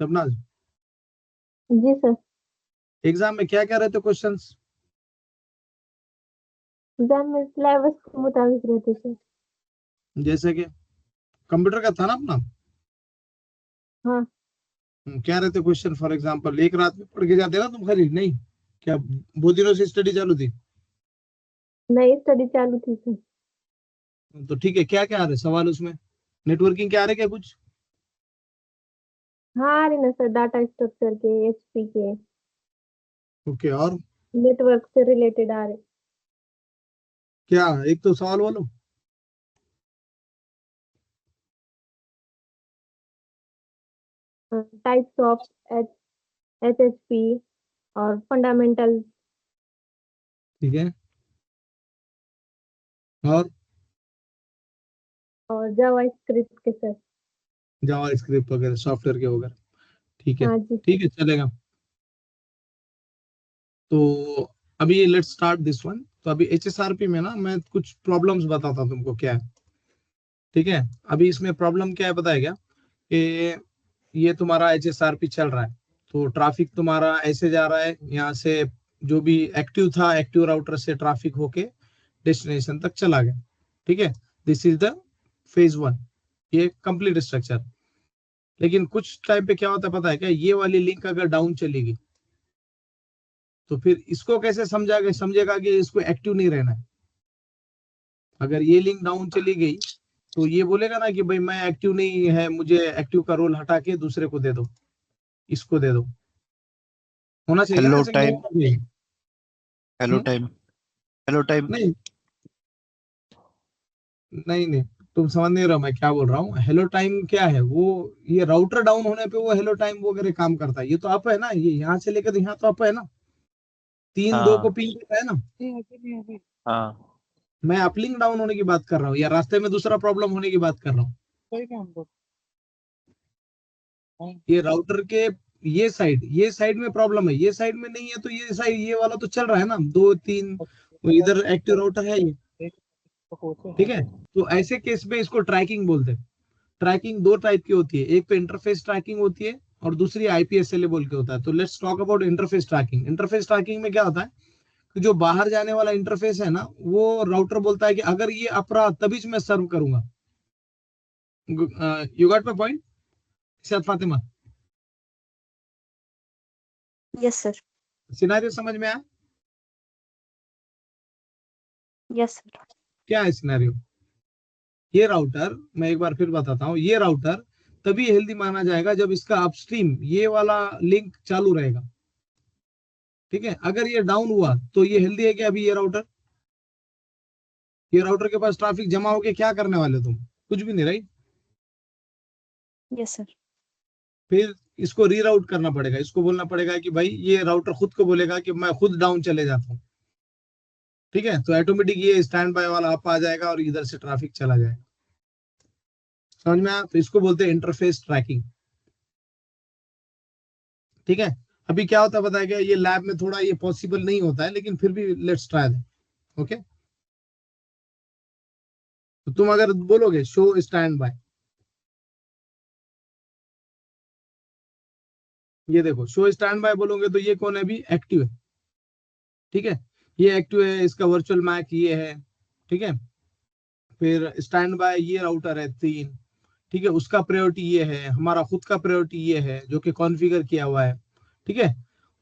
शबनाज? जी sir. Exam में क्या क्या रहते क्वेश्चंस? एग्जाम में सिलेबस के मुताबिक रहते सर। जैसे कि कंप्यूटर का था ना अपना? हाँ। क्या रहते क्वेश्चन? फॉर एग्जांपल एक रात में पढ़ के जाते ना तुम खाली? नहीं, क्या बहुत दिनों से स्टडी चालू थी? नई स्टडी चालू थी सर। तो ठीक है, क्या क्या आ रहे सवाल उसमें? नेटवर्किंग क्या आ रहे क्या कुछ? हाँ आ रही ना सर, डाटा स्ट्रक्चर के, एचपी के, ओके, और नेटवर्क से रिलेटेड आ रहे। क्या? एक तो सवाल बोलो। टाइप्स ऑफ एचएचपी और फंडामेंटल ठीक है, और जावा स्क्रिप्ट के सर। जावा स्क्रिप्ट वगैरह सॉफ्टवेयर के वगैरह। ठीक है, हाँ जी सर। ठीक है, चलेगा। तो अभी लेट्स स्टार्ट दिस वन। तो अभी एचएसआरपी में ना मैं कुछ प्रॉब्लम्स बताता हूं तुमको क्या है। ठीक है, अभी इसमें प्रॉब्लम क्या है पता है क्या? कि ये तुम्हारा एचएसआरपी चल रहा है, तो ट्रैफिक तुम्हारा ऐसे जा रहा है यहाँ से, जो भी एक्टिव था एक्टिव राउटर से ट्रैफिक होके डेस्टिनेशन तक चला गया। ठीक है, this is the phase one, ये कंप्लीट स्ट्रक्चर। लेकिन कुछ टाइम पे क्या होता है पता है क्या? ये वाली लिंक अगर डाउन चलेगी तो फिर इसको कैसे समझेगा कि इसको एक्टिव नहीं रहना है। अगर ये लिंक डाउन चली गई तो ये बोलेगा ना कि भाई मैं एक्टिव नहीं है, मुझे एक्टिव का रोल हटा के दूसरे को दे दो, इसको दे दो। होना चाहिए ना हेलो ऐसे टाइम, कि हेलो टाइम, हेलो टाइम। नहीं नहीं नहीं, तुम समझ नहीं रहे हो मैं क्या बोल रहा हूँ। हेलो टाइम क्या है वो? ये राउटर डाउन होने पे वो हेलो टाइम वगैरह काम करता है। ये तो अप है ना, ये यहाँ से लेकर तो यहाँ तो अप है ना, 3-2 को हाँ पिंग करता है ना। हाँ, मैं अपलिंक डाउन होने की बात कर रहा हूँ, या रास्ते में दूसरा प्रॉब्लम होने की बात कर रहा हूँ। ये राउटर के ये साइड में प्रॉब्लम है, ये साइड में नहीं है, तो ये साइड ये वाला तो चल रहा है ना, 2-3 इधर एक्टिव राउटर है ये। ठीक है, तो ऐसे केस में इसको ट्रैकिंग बोलते हैं। ट्रैकिंग दो टाइप की होती है, एक पे इंटरफेस ट्रैकिंग होती है और दूसरी आईपीएसएलए बोल के होता है। तो let's talk about interface tracking. Interface tracking में क्या होता है कि जो बाहर जाने वाला इंटरफेस है ना, वो राउटर बोलता है कि अगर ये अपराध तभी मैं सर्व करूंगा। You got my point Fatima? Yes sir. Scenario समझ में आया? Yes sir. क्या है सिनेरियो? ये राउटर, मैं एक बार फिर बताता हूँ, ये राउटर तभी हेल्दी माना जाएगा जब इसका अपस्ट्रीम ये वाला लिंक चालू रहेगा। ठीक है, अगर ये डाउन हुआ तो ये हेल्दी है क्या? अभी ये राउटर के पास ट्रैफिक जमा होके क्या करने वाले तुम? कुछ भी नहीं, राइट? Yes sir. फिर इसको रीराउट करना पड़ेगा, इसको बोलना पड़ेगा कि भाई, ये राउटर खुद को बोलेगा कि मैं खुद डाउन चले जाता हूँ। ठीक है, तो ऑटोमेटिक ये स्टैंड बाय वाला अप आ जाएगा और इधर से ट्रैफिक चला जाएगा। समझ में आया? तो इसको बोलते हैं इंटरफेस ट्रैकिंग। ठीक है, अभी क्या होता है बताया गया, ये लैब में थोड़ा ये पॉसिबल नहीं होता है, लेकिन फिर भी लेट्स ट्राई दैट। ओके, तो तुम अगर बोलोगे शो स्टैंड बाय, ये देखो शो स्टैंड बाय बोलोगे तो ये कौन है? अभी एक्टिव है। ठीक है, ये एक्टिव है, इसका वर्चुअल मैक ये है। ठीक है, फिर स्टैंड बाय ये राउटर है 3। ठीक है, उसका प्रायोरिटी ये है, हमारा खुद का प्रायोरिटी ये है जो कि कॉन्फ़िगर किया हुआ है। ठीक है,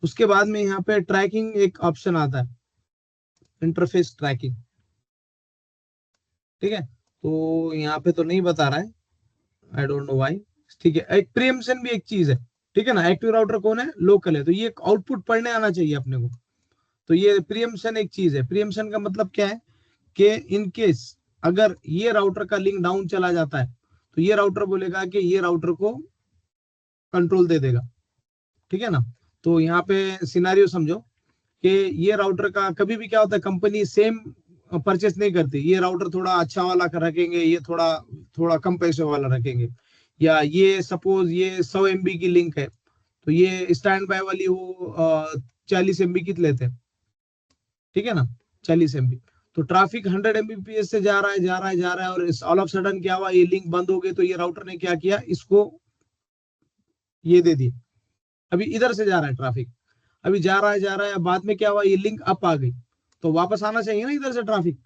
उसके बाद में यहाँ पे ट्रैकिंग एक ऑप्शन आता है, इंटरफेस ट्रैकिंग। ठीक है, तो यहाँ पे तो नहीं बता रहा है, आई डोंट नो व्हाई। ठीक है, एक प्रीएम्पशन भी एक चीज है। ठीक है ना, एक्टिव राउटर कौन है? लोकल है, तो ये आउटपुट पढ़ने आना चाहिए अपने को। तो ये प्रीएम्पशन एक चीज है। प्रीएम्पशन का मतलब क्या है कि इन केस अगर ये राउटर का लिंक डाउन चला जाता है तो ये राउटर बोलेगा कि ये राउटर को कंट्रोल दे देगा। ठीक है ना, तो यहाँ पे सिनारियो समझो कि ये राउटर का कभी भी क्या होता है, कंपनी सेम परचेस नहीं करती। ये राउटर थोड़ा अच्छा वाला रखेंगे, ये थोड़ा थोड़ा कम पैसे वाला रखेंगे। या ये सपोज ये 100 MB की लिंक है, तो ये स्टैंड बाय वाली वो 40 MB की लेते हैं। ठीक है ना, 40 MB। तो ट्रैफिक 100 Mbps से जा रहा है, जा रहा है, जा रहा है, और ऑल ऑफ सडन क्या हुआ, ये लिंक बंद हो गई। तो ये राउटर ने क्या किया, इसको ये दे दिए, अभी इधर से जा रहा है ट्रैफिक, अभी जा रहा है, बाद में क्या हुआ, ये लिंक अप आ गई, तो वापस आना चाहिए ना इधर से ट्रैफिक।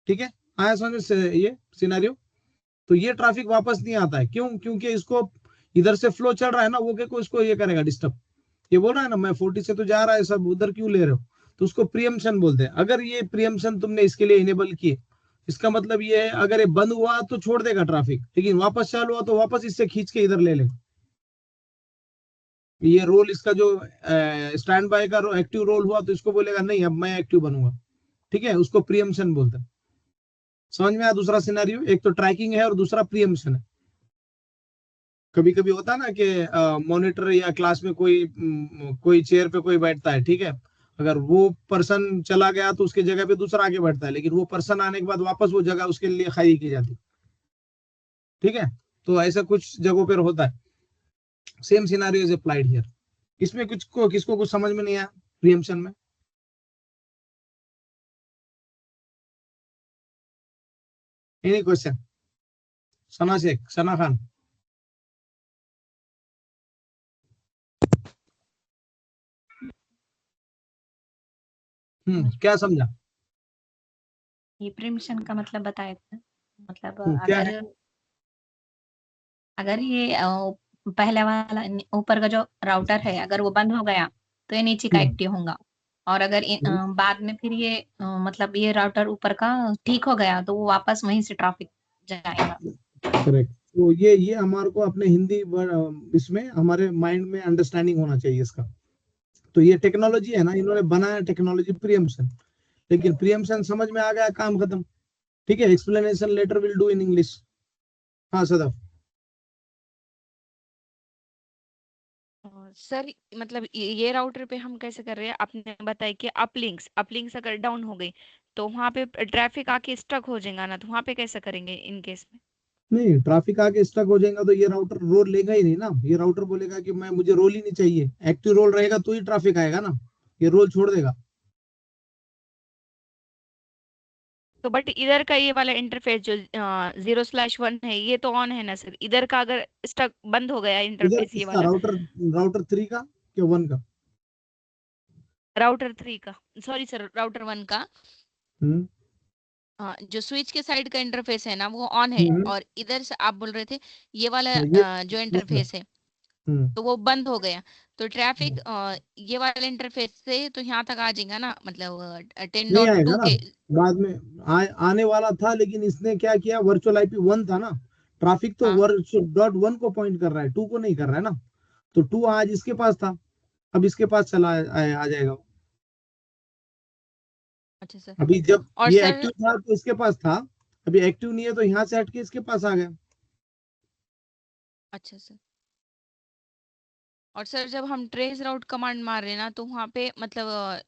ठीक है, आया समझ से ये सिनेरियो। तो ये ट्रैफिक वापस नहीं आता है, क्यों? क्योंकि इसको इधर से फ्लो चल रहा है ना, वो क्या को इसको ये करेगा डिस्टर्ब। ये बोल रहा है ना मैं 40 से तो जा रहा है सब, उधर क्यों ले रहे हो? तो उसको प्रियम्पशन बोलते हैं। अगर ये प्रियम्पशन तुमने इसके लिए इनेबल किए, इसका मतलब ये है अगर ये बंद हुआ तो छोड़ देगा ट्रैफिक, लेकिन वापस चालू हुआ तो वापस इससे खींच के इधर ले ले। ये रोल इसका जो स्टैंड बाय का एक्टिव रोल हुआ तो इसको बोलेगा नहीं अब मैं एक्टिव बनूंगा। ठीक है, उसको प्रियम्पशन बोलते हैं। समझ में आया दूसरा सिनेरियो? एक तो ट्रैकिंग है और दूसरा प्रियम्पशन है। कभी कभी होता है ना कि मॉनिटर या क्लास में कोई चेयर पे कोई बैठता है, ठीक है, अगर वो पर्सन चला गया तो उसके जगह पे दूसरा आके बैठता है, लेकिन वो पर्सन आने के बाद वापस वो जगह उसके लिए खाली की जाती है। ठीक है, तो ऐसा कुछ जगहों पर होता है। Same scenario is applied here. इसमें किसको कुछ समझ में नहीं आया प्रियम्पशन में? Any question? सना खान। क्या समझा? ये प्रिमिशन का मतलब बताए थे, मतलब क्या है? अगर ये पहले वाला ऊपर का जो राउटर है अगर वो बंद हो गया तो ये नीचे का एक्टिव होगा, और अगर बाद में फिर ये मतलब ये राउटर ऊपर का ठीक हो गया तो वो वापस वहीं से ट्रैफिक जाएगा। करेक्ट। तो ये हमारे को अपने हिंदी इसमें हमारे माइंड में अंडरस्टैंडिंग होना चाहिए इसका। तो ये टेक्नोलॉजी है ना, इन्होंने बनाया टेक्नोलॉजी प्रियम्पशन, लेकिन प्रियम्पशन समझ में आ गया, काम खत्म। ठीक है, explanation letter will do in English. हाँ सदफ। सर मतलब ये राउटर पे हम कैसे कर रहे हैं, आपने बताया कि अपलिंक्स अगर डाउन हो गई तो वहां पे ट्रैफिक आके स्टक हो जाएगा ना, तो वहां पे कैसे करेंगे इन केस में? नहीं, ट्रैफिक आके स्टक हो जाएगा तो ये राउटर रोल लेगा ही नहीं ना। ये राउटर बोलेगा कि मुझे रोल ही नहीं चाहिए, एक्टिव रोल रहेगा तो ही ट्रैफिक आएगा ना, ये रोल छोड़ देगा। तो बट इधर का ये वाला इंटरफेस जो 0/1 है ये तो ऑन है ना सर, इधर का अगर स्टक बंद हो गया इधर इंटरफेस ये किसका वाला राउटर 3 का क्या 1 का? राउटर 3 का, सॉरी सर राउटर 1 का। हम्म जो स्विच के साइड का इंटरफेस है ना वो ऑन है, हम्म और इधर से आप बोल रहे थे ये वाला ये जो मतलब इंटरफेस है हम्म तो वो बंद हो गया, तो ट्रैफिक ये वाले इंटरफेस से तो यहाँ तक आ जाएगा ना, मतलब नहीं आएगा 10.2 ना, के। बाद में आने वाला था, लेकिन इसने क्या किया, वर्चुअल आईपी 1 था ना, ट्रैफिक तो हाँ .1 को पॉइंट कर रहा है, 2 को नहीं कर रहा है ना। तो 2 आज इसके पास था, अब इसके पास चला आ जाएगा। अच्छा सर। अभी जब और ये सर एक्टिव था तो इसके पास था, अभी एक्टिव नहीं है तो यहाँ से हटके इसके पास आ गया। अच्छा सर। और सर जब हम ट्रेस राउट कमांड मार रहे हैं ना तो वहाँ पे मतलब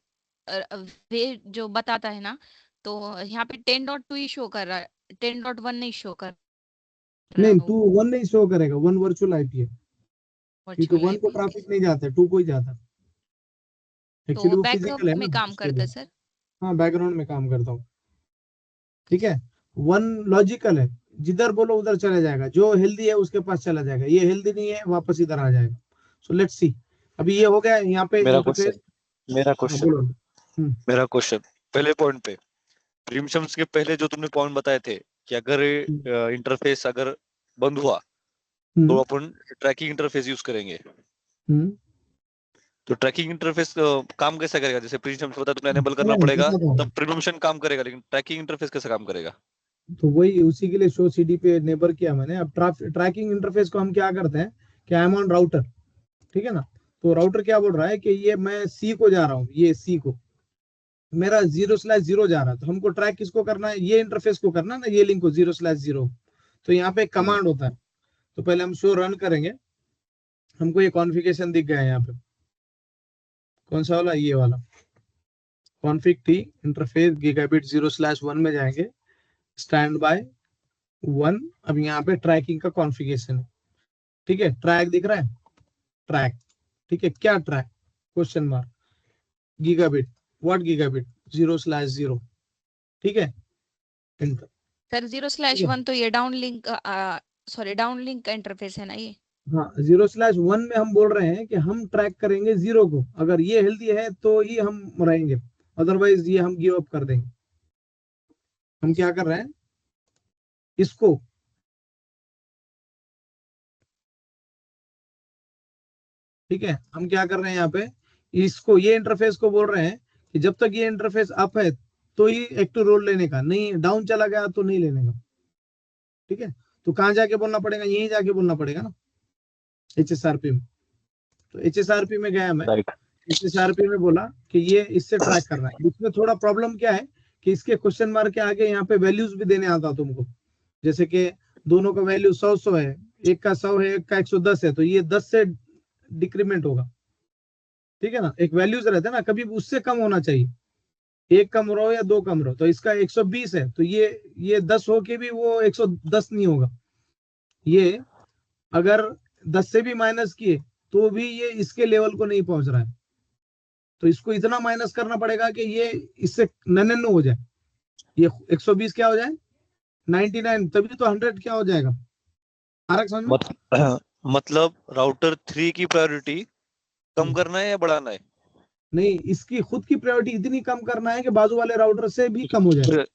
वे जो बताता है ना, तो यहाँ पे 10.2 ही शो कर रहा है, 10.1 नहीं शो कर रहा है नहीं, वो 1 नहीं शो करेगा, 1 वर्चुअल आईपी है, क्योंकि वर्चुअल 1 को आईपी। ट्रैफिक नहीं जाता है, 2 को ही जाता है। तो एक्चुअली वो वो बैकअप फिजिकल है में ना, काम इसके करता लिए। है सर। हाँ, बैकग्राउंड में काम करता हूँ। ठीक है, 1 लॉजिकल है, जिधर बोलो उधर चला जाएगा, जो हेल्दी है उसके पास चला जाएगा, ये हेल्दी नहीं है वापस इधर आ जाएगा। So let's see. अभी ये हो गया यहाँ पे मेरा इंटरफेस। क्वेश्चन मेरा हाँ क्वेश्चन बोलो। मेरा क्वेश्चन पहले पॉइंट पे, प्रीमिशंस के पहले जो तुमने पॉइंट बताए थे कि अगर हम्म इंटरफेस अगर बंद हुआ तो हम्म अपन ट्रैकिंग इंटरफेस यूज करेंगे। हम्म तो ट्रैकिंग इंटरफेस काम कैसा करेगा? जैसे प्रीमिशंस होता है तुमने एनेबल करना मैं पड़ेगा, बताता हूँ। तब प्रीमिशन काम करेगा, लेकिन ट्रैकिंग इंटरफेस कैसे काम करेगा? तो वही उसी के लिए शो सीडी पे नेबर किया मैंने। अब ट्रैकिंग इंटरफेस को हम क्या करते हैं कि आई एम ऑन राउटर, ठीक है ना, तो राउटर क्या बोल रहा है कि ये मैं सी को जा रहा हूँ, ये सी को मेरा 0/0 जा रहा है, तो हमको ट्रैक किसको करना है, ये इंटरफेस को करना है ना, ये लिंक को 0/0। तो यहाँ पे हम्म, कमांड होता है, तो पहले हम शो रन करेंगे, हमको ये कॉन्फ़िगरेशन दिख गया है यहाँ पे। कौन सा वाला? ये वाला कॉन्फ़िग टी इंटरफेस गीगाबिट 0/1 में जाएंगे, स्टैंड बाय 1। अब यहाँ पे ट्रैकिंग का कॉन्फ़िगरेशन है, ठीक है, ट्रैक दिख रहा है, ट्रैक, ठीक है, क्या track, question mark, gigabit, what gigabit, 0/0, ठीक है, इंटर, सर ठीक है। 0/1 तो ये down link sorry down link का इंटरफेस है ना ये। हाँ 0/1 में हम बोल रहे हैं कि हम ट्रैक करेंगे 0 को, अगर ये हेल्दी है तो ही हम रहेंगे, अदरवाइज ये हम गिव अप कर देंगे। हम क्या कर रहे हैं इसको, ठीक है, हम क्या कर रहे हैं यहाँ पे इसको, ये इंटरफेस को बोल रहे हैं कि जब तक ये इंटरफेस अप है तो ही एक्टिव रोल लेने का, नहीं डाउन चला गया तो नहीं लेने का। ठीक है, तो कहाँ जाके बोलना पड़ेगा, यहीं जाके बोलना पड़ेगा ना HSRP में। तो HSRP में गया मैं, राइट। HSRP में बोला कि ये इससे ट्रैक करना है। इसमें थोड़ा प्रॉब्लम क्या है कि इसके क्वेश्चन मार्क के आगे यहाँ पे वैल्यूज भी देने आता तुमको, जैसे कि दोनों का वैल्यू 100 है, एक का 100 है, एक का 110 है, तो ये 10 से डिक्रीमेंट होगा। ठीक है ना, एक वैल्यूज रहता है ना, कभी उससे कम होना चाहिए, एक कम रहो या दो कम रहो। तो इसका 120 है, तो ये 10 हो के भी वो 110 नहीं होगा। ये अगर 10 से भी माइनस किए तो भी ये इसके लेवल को नहीं पहुंच रहा है, तो इसको इतना माइनस करना पड़ेगा कि ये इससे 99 हो जाए, ये 120 क्या हो जाए 99, तभी तो 100 क्या हो जाएगा। समझ में? मतलब राउटर 3 की प्रायोरिटी कम हम्म। करना है या बढ़ाना है? नहीं, इसकी खुद की प्रायोरिटी इतनी कम करना है कि बाजू वाले राउटर से भी कम हो जाए।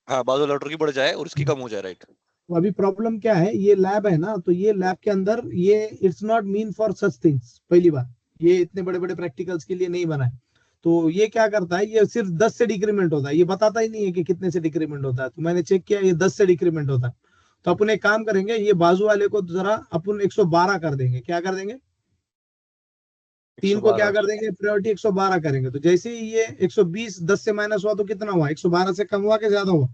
हाँ, बाजू राउटर की बढ़ जाए और इसकी कम हो जाए। राइट। तो अभी प्रॉब्लम क्या है, ये लैब है ना, तो ये लैब के अंदर ये it's not mean for such things. पहली बात, ये इतने बड़े बड़े प्रैक्टिकल्स के लिए नहीं बना है। तो ये क्या करता है, ये सिर्फ 10 से डिक्रीमेंट होता है, ये बताता ही नहीं है कि कितने से डिक्रीमेंट होता है। तो मैंने चेक किया, ये 10 से डिक्रीमेंट होता है। तो अपन एक काम करेंगे, ये बाजू वाले को जरा अपन 112 कर देंगे। क्या कर देंगे, 3 को क्या 112। कर देंगे, प्रायोरिटी 112 करेंगे। तो जैसे ही ये 120 10 से माइनस हुआ तो कितना हुआ, 112 से कम हुआ कि ज्यादा हुआ।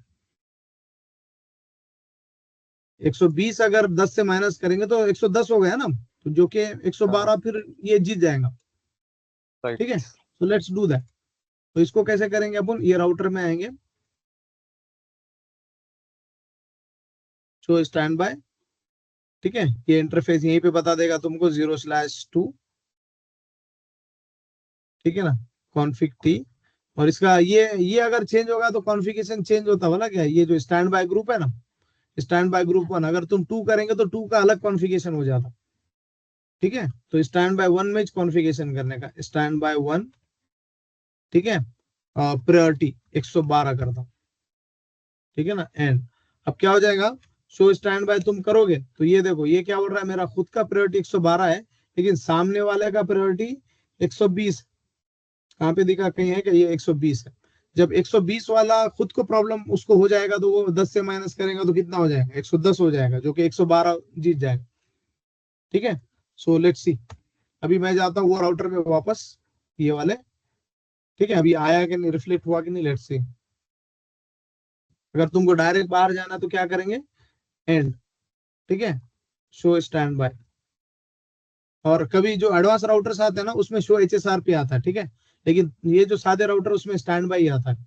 120 अगर 10 से माइनस करेंगे तो 110 हो गया ना, तो जो कि 112 फिर ये जीत जाएगा। राइट। ठीक है, तो लेट्स डू दैट। तो इसको कैसे करेंगे अपन, ये राउटर में आएंगे, शो स्टैंड बाय। ठीक है, ये इंटरफेस यहीं पे बता देगा तुमको 0/2। ठीक है ना, कॉन्फिग टी, और इसका ये अगर चेंज होगा तो कॉन्फ़िगरेशन चेंज होता वाला क्या है, ये जो स्टैंड बाय ग्रुप है ना, स्टैंड बाय ग्रुप 1, अगर तुम 2 करेंगे तो 2 का अलग कॉन्फ़िगरेशन हो जाता। ठीक है, तो स्टैंड बाय 1 में कॉन्फ़िगरेशन करने का, स्टैंड बाय 1। ठीक है, प्रायोरिटी 112 करता हूँ। ठीक है ना, एंड अब क्या हो जाएगा, शो स्टैंड बाय तुम करोगे तो ये देखो, ये क्या बोल रहा है, मेरा खुद का प्रायोरिटी 112 है, लेकिन सामने वाले का प्रायोरिटी 120। कहाँ पे दिखा, कहीं है कि ये 120 है। जब 120 वाला खुद को प्रॉब्लम उसको हो जाएगा तो वो 10 से माइनस करेगा तो कितना हो जाएगा, 110 हो जाएगा, जो कि 112 जीत जाएगा। ठीक है, सो लेट्स सी। अभी मैं जाता हूँ वो राउटर में वापस, ये वाले। ठीक है, अभी आया कि नहीं, रिफ्लेक्ट हुआ कि नहीं, लेट्स सी। अगर तुमको डायरेक्ट बाहर जाना तो क्या करेंगे, एंड। ठीक है, शो स्टैंड बाय। और कभी जो एडवांस राउटर्स आते हैं ना उसमें शो HSRP आता है। ठीक है, लेकिन ये जो सादे राउटर उसमें स्टैंड बाय आता है।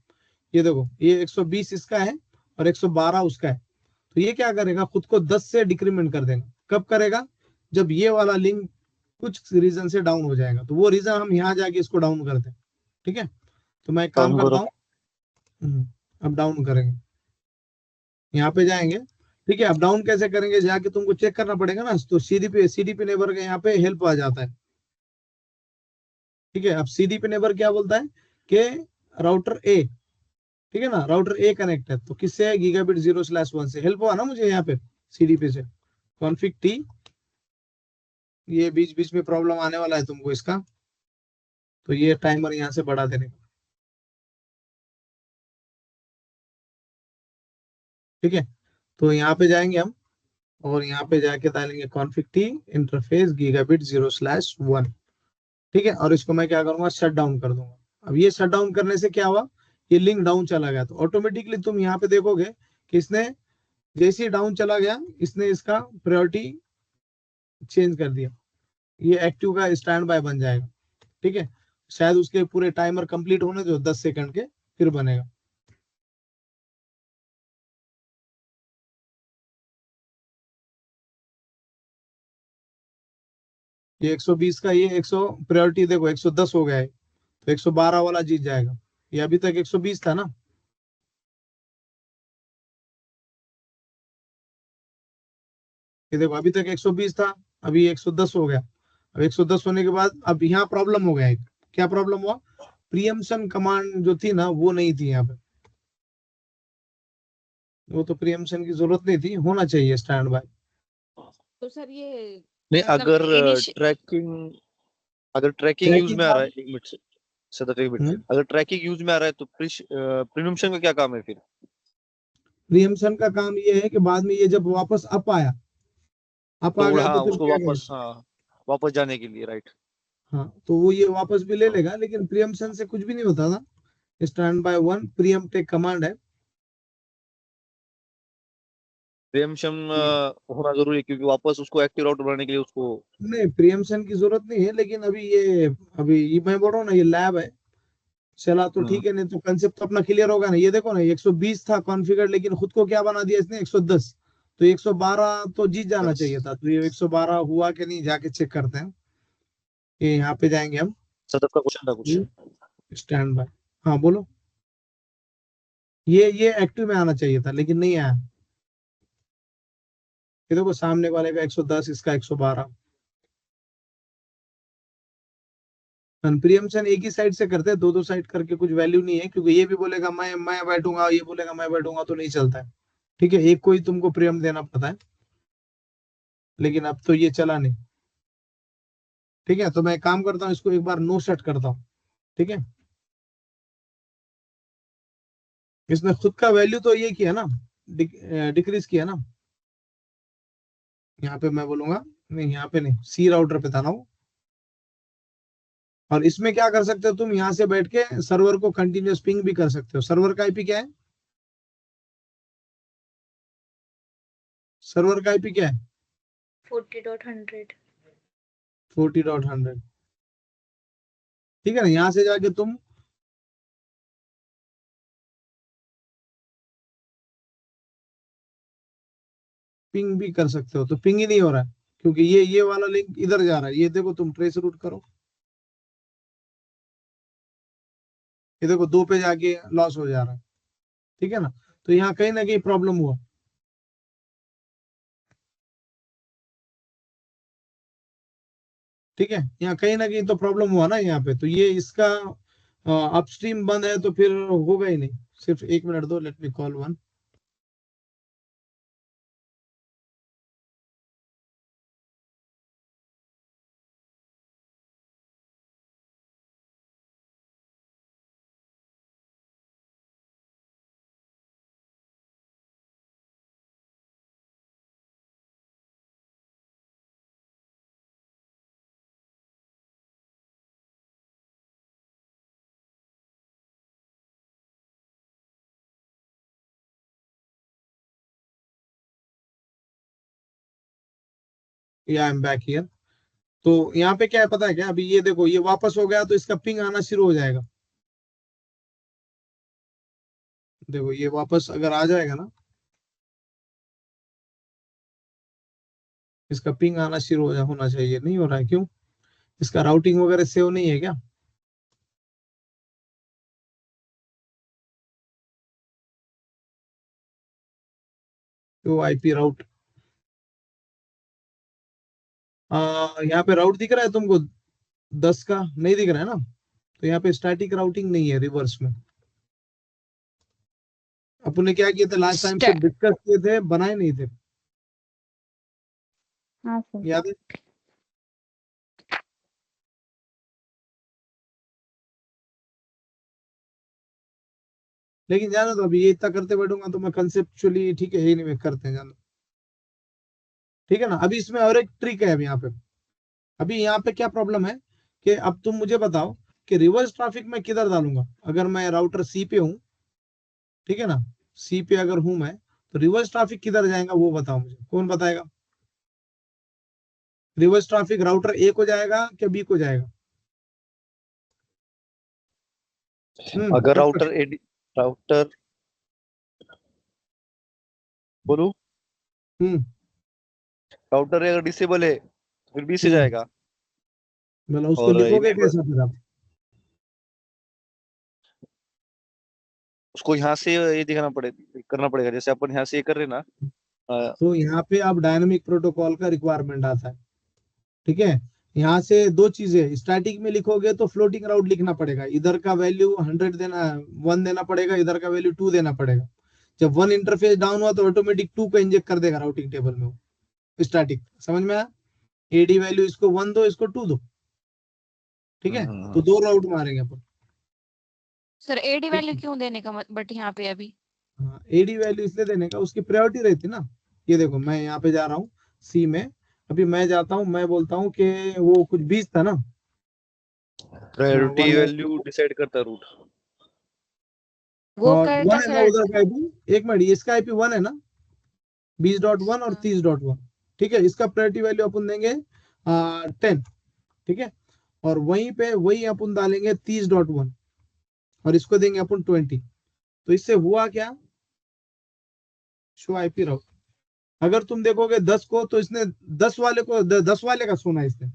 ये देखो, ये 120 इसका है और 112 उसका है। तो ये क्या करेगा, खुद को 10 से डिक्रीमेंट कर देगा। कब करेगा, जब ये वाला लिंक कुछ रीजन से डाउन हो जाएगा, तो वो रीजन हम यहाँ जाके इसको डाउन करते हैं। ठीक है, तो मैं एक काम डाउन करता करो। हूँ, अब डाउन करेंगे, यहाँ पे जाएंगे। ठीक है, अब डाउन कैसे करेंगे, जाके तुमको चेक करना पड़ेगा ना, तो सीडीपी नेबर के यहाँ पे हेल्प आ जाता है। ठीक है, अब सीडीपी नेबर क्या बोलता है कि राउटर ए, ठीक है ना, राउटर ए कनेक्ट है, तो किससे है, गीगाबिट 0/1 से। हेल्प हुआ ना मुझे यहाँ पे सीडीपी से। कॉन्फिग टी, ये बीच बीच में प्रॉब्लम आने वाला है तुमको इसका, तो ये टाइमर यहाँ से बढ़ा देने का। ठीक है, तो यहाँ पे जाएंगे हम, और यहाँ पे जाके डालेंगे कॉन्फिग टी इंटरफेस गीगाबिट 0/1। ठीक है, और इसको मैं क्या करूंगा, शट डाउन कर दूंगा। अब ये शट डाउन करने से क्या हुआ, ये लिंक डाउन चला गया, तो ऑटोमेटिकली तुम यहाँ पे देखोगे कि इसने जैसे ही डाउन चला गया, इसने इसका प्रायोरिटी चेंज कर दिया, ये एक्टिव का स्टैंड बाय बन जाएगा। ठीक है, शायद उसके पूरे टाइमर कंप्लीट होने जो 10 सेकंड के, फिर बनेगा। ये 120 का, ये 100 प्रायोरिटी देखो 110 हो गया है, तो 112 वाला जीत जाएगा। ये अभी तक 120 था ना, ये देखो अभी तक 120 था, अभी 110 हो गया। अब 110 होने के बाद अब यहाँ प्रॉब्लम हो गया एक। क्या प्रॉब्लम हुआ? प्रियम्पशन कमांड जो थी ना वो नहीं थी यहाँ पे। वो तो प्रियम्पशन की जरूरत नहीं थी, होना चाहिए स्टैंड बाय। तो सर ये नहीं, मतलब अगर इनिशि ट्रैकिंग यूज ट्रैकिंग में आ का रहा है, एक मिनट से सदफ, एक मिनट, अगर ट्रैकिंग यूज में आ रहा है तो प्रीमियम का क्या काम है फिर? प्रियम्पशन का काम ये है कि बाद में ये जब वापस अप आया, अप आ तो गया हाँ, तो फिर उसको क्या वापस, करेगा? हाँ, वापस जाने के लिए, राइट। हाँ तो वो ये वापस भी ले लेगा, लेकिन प्रियम्पशन से कुछ भी नहीं होता था। स्टैंड बाय वन प्रीएम्प्ट एक कमांड है। प्रीमियम होना जरूरी है, क्योंकि वापस उसको एक्टिव राउटर बनाने के लिए उसको। नहीं प्रियम्पशन की जरूरत नहीं है, लेकिन अभी ये मैं बोल रहा हूँ ना, ये लैब है, चला तो ठीक है, नहीं तो कंसेप्ट तो अपना क्लियर होगा ना। ये देखो ना, 120 था कॉन्फ़िगर, लेकिन खुद को क्या बना दिया इसने, 110। तो 112 तो जीत जाना चाहिए था। तो ये 112 हुआ कि नहीं, जाके चेक करते हैं। ये यहाँ पे जाएंगे हम, सदफ का क्वेश्चन था कुछ। Stand by. हाँ बोलो। ये एक्टिव में आना चाहिए था, लेकिन नहीं आया। ये देखो सामने वाले का 110, इसका 112। प्रियम्पशन एक ही साइड से करते हैं, दो दो साइड करके कुछ वैल्यू नहीं है, क्योंकि ये भी बोलेगा मैं बैठूंगा, ये बोलेगा मैं बैठूंगा, तो नहीं चलता है। ठीक है, एक को ही तुमको प्रियम देना पड़ता है, लेकिन अब तो ये चला नहीं। ठीक है, तो मैं एक काम करता हूँ, इसको एक बार नो सेट करता हूँ। ठीक है, इसने खुद का वैल्यू तो ये किया ना, डिक्रीज किया ना। यहाँ पे मैं बोलूंगा नहीं, यहाँ पे नहीं, सी राउटर पे था ना वो। और इसमें क्या कर सकते हो तुम, यहाँ से बैठ के सर्वर को कंटिन्यूस पिंग भी कर सकते हो। सर्वर का आईपी क्या है? सर्वर का आईपी क्या है? 40.100। 40.100। ठीक है ना, यहाँ से जाके तुम पिंग भी कर सकते हो। तो पिंग ही नहीं हो रहा है, क्योंकि ये वाला लिंक इधर जा रहा है। ये देखो, तुम ट्रेस रूट करो, ये देखो 2 पे जाके लॉस हो जा रहा है। ठीक है ना, तो यहाँ कहीं ना कहीं प्रॉब्लम हुआ। ठीक है, यहाँ कहीं ना कहीं तो प्रॉब्लम हुआ ना यहाँ पे। तो ये इसका अपस्ट्रीम बंद है, तो फिर होगा ही नहीं। सिर्फ 1 मिनट दो, लेट मी कॉल वन। या आई एम बैक हियर। तो यहाँ पे क्या है पता है क्या, अभी ये देखो, ये वापस हो गया, तो इसका पिंग आना शुरू हो जाएगा। देखो ये वापस अगर आ जाएगा ना, इसका पिंग आना शुरू होना चाहिए। नहीं हो रहा है, क्यों? इसका राउटिंग वगैरह सेव नहीं है क्या? तो आईपी राउट, यहाँ पे राउट दिख रहा है तुमको? 10 का नहीं दिख रहा है ना? तो यहाँ पे स्टैटिक राउटिंग नहीं है रिवर्स में। अपन ने क्या किए थे लास्ट टाइम, स्टै सिर्फ डिस्कस किए थे, बनाए नहीं थे। हाँ सर। याद है? लेकिन जाना तो, अभी ये इतना करते बैठूंगा तो मैं कंसेप्चुअली, ठीक है, यही नहीं मैं करते हैं, जाना। ठीक है ना, अभी इसमें और एक ट्रिक है। अभी यहाँ पे, अभी यहाँ पे क्या प्रॉब्लम है कि अब तुम मुझे बताओ कि रिवर्स ट्रैफिक मैं किधर डालूंगा। अगर मैं राउटर सी पे हूँ, ठीक है ना, सी पे अगर हूं मैं, तो रिवर्स ट्रैफिक किधर जाएगा वो बताओ मुझे, कौन बताएगा? रिवर्स ट्रैफिक राउटर ए को जाएगा कि बी को जाएगा? अगर टक टक। राउटर बोलू, हम्म राउटर अगर डिसेबल है तो फिर बी से हम्म जाएगा। मतलब उसको और लिखोगे इनेबल, कैसा फिर आप? उसको यहाँ से ये दिखाना पड़ेगा, करना पड़ेगा, जैसे अपन यहाँ से ये कर रहे हैं ना, तो यहाँ पे अब डायनामिक प्रोटोकॉल का रिक्वायरमेंट आता है। ठीक है, यहाँ से दो चीजें, स्टैटिक में लिखोगे तो फ्लोटिंग राउट लिखना पड़ेगा, इधर का वैल्यू 100 देना, 1 देना पड़ेगा, इधर का वैल्यू 2 देना पड़ेगा। जब 1 इंटरफेस डाउन हुआ तो ऑटोमेटिक 2 को इंजेक्ट कर देगा राउटिंग टेबल में, वो स्टैटिक। समझ में आया? एडी वैल्यू इसको 1 दो, इसको 2 दो। ठीक है, तो 2 राउट मारेंगे अपन। सर एडी ठीक वैल्यू है, क्यों देने का बट यहाँ पे अभी हाँ, एडी वैल्यू इसलिए देने का, उसकी प्रायोरिटी रहती ना। ये देखो मैं यहाँ पे जा रहा हूँ सी में, अभी मैं जाता हूँ, मैं बोलता हूँ कि वो कुछ 20 था ना, प्रायोरिटी 1 वैल्यू डिसाइड करता है रूट। वो और करता 1 है ना सर। उधर का आईपी, एक मिनट, इसका आईपी 1 है ना, 20.1 और 30.1। ठीक है, इसका प्रायोरिटी वैल्यू अपन देंगे 10। ठीक है, और वहीं पे वही अपन डालेंगे 30.1 और इसको देंगे अपन 20। तो इससे हुआ क्या, शो आईपी राउट। अगर तुम देखोगे 10 को, तो इसने 10 वाले को 10 वाले का सुना इसने।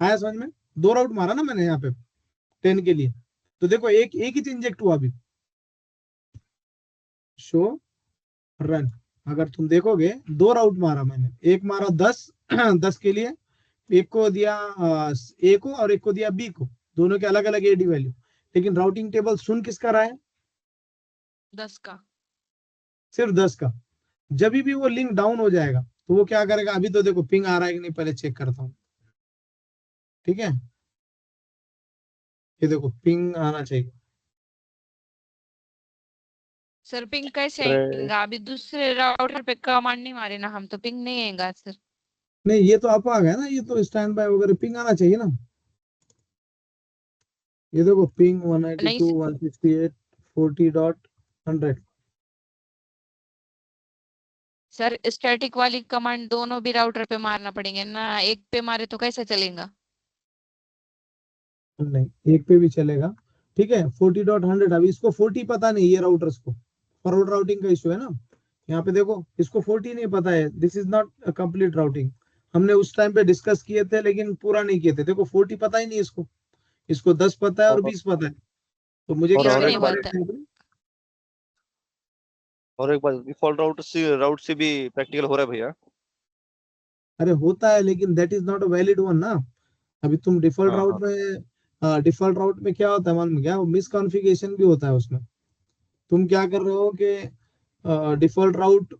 आया समझ में? 2 राउट मारा ना मैंने यहाँ पे 10 के लिए, तो देखो एक एक ही इंजेक्ट हुआ अभी, शो रन। अगर तुम देखोगे 2 राउट मारा मैंने, एक मारा 10 10 के लिए, एक को दिया ए को और एक को दिया बी को, दोनों के अलग अलग एडी वैल्यू, लेकिन राउटिंग टेबल सुन किसका रहा है? 10 का। सिर्फ 10 का। जब भी वो लिंक डाउन हो जाएगा तो वो क्या करेगा, अभी तो देखो पिंग आ रहा है कि नहीं, पहले चेक करता हूँ। ठीक है, ये देखो पिंग आना चाहिए। सर पिंग कैसे आएगा? अभी दूसरे राउटर पे कमांड नहीं मारे ना हम, तो पिंग नहीं आएगा सर। नहीं, ये तो आप आ गया ना, ये तो स्टैंड बाय वगैरह पिंग आना चाहिए ना। ये देखो पिंग 192 नहीं 168 40.100। सर, स्टैटिक वाली कमांड दोनों भी राउटर पे मारना पड़ेंगे ना, एक पे मारे तो कैसे चलेगा? नहीं, एक पे भी चलेगा। ठीक है, 40.100। अभी इसको 40 पता नहीं, ये राउटर्स को फॉरवर्ड राउटिंग का इशू है ना। यहाँ पे देखो इसको 40 नहीं पता है, this is not a complete routing. हमने उस टाइम पे डिस्कस किए थे लेकिन पूरा नहीं किए थे। देखो 40 पता ही नहीं इसको, इसको 10 पता है और 20 पता है। तो मुझे और क्या कुछ और नहीं एक करना बात बोलता। पड़ेगा? और एक बात, डिफॉल्ट राउट से भी प्रैक्टिकल हो रहा है भैया। अरे होता है, लेकिन that is not a valid one ना। अभी तुम हाँ हाँ। डिफॉल्ट राउट में क्या होता है मालूम है क्या, मिस कॉन्फ़िगरेशन भी होता है उसमें। तुम क्या कर रहे हो कि डिफॉल्ट राउट,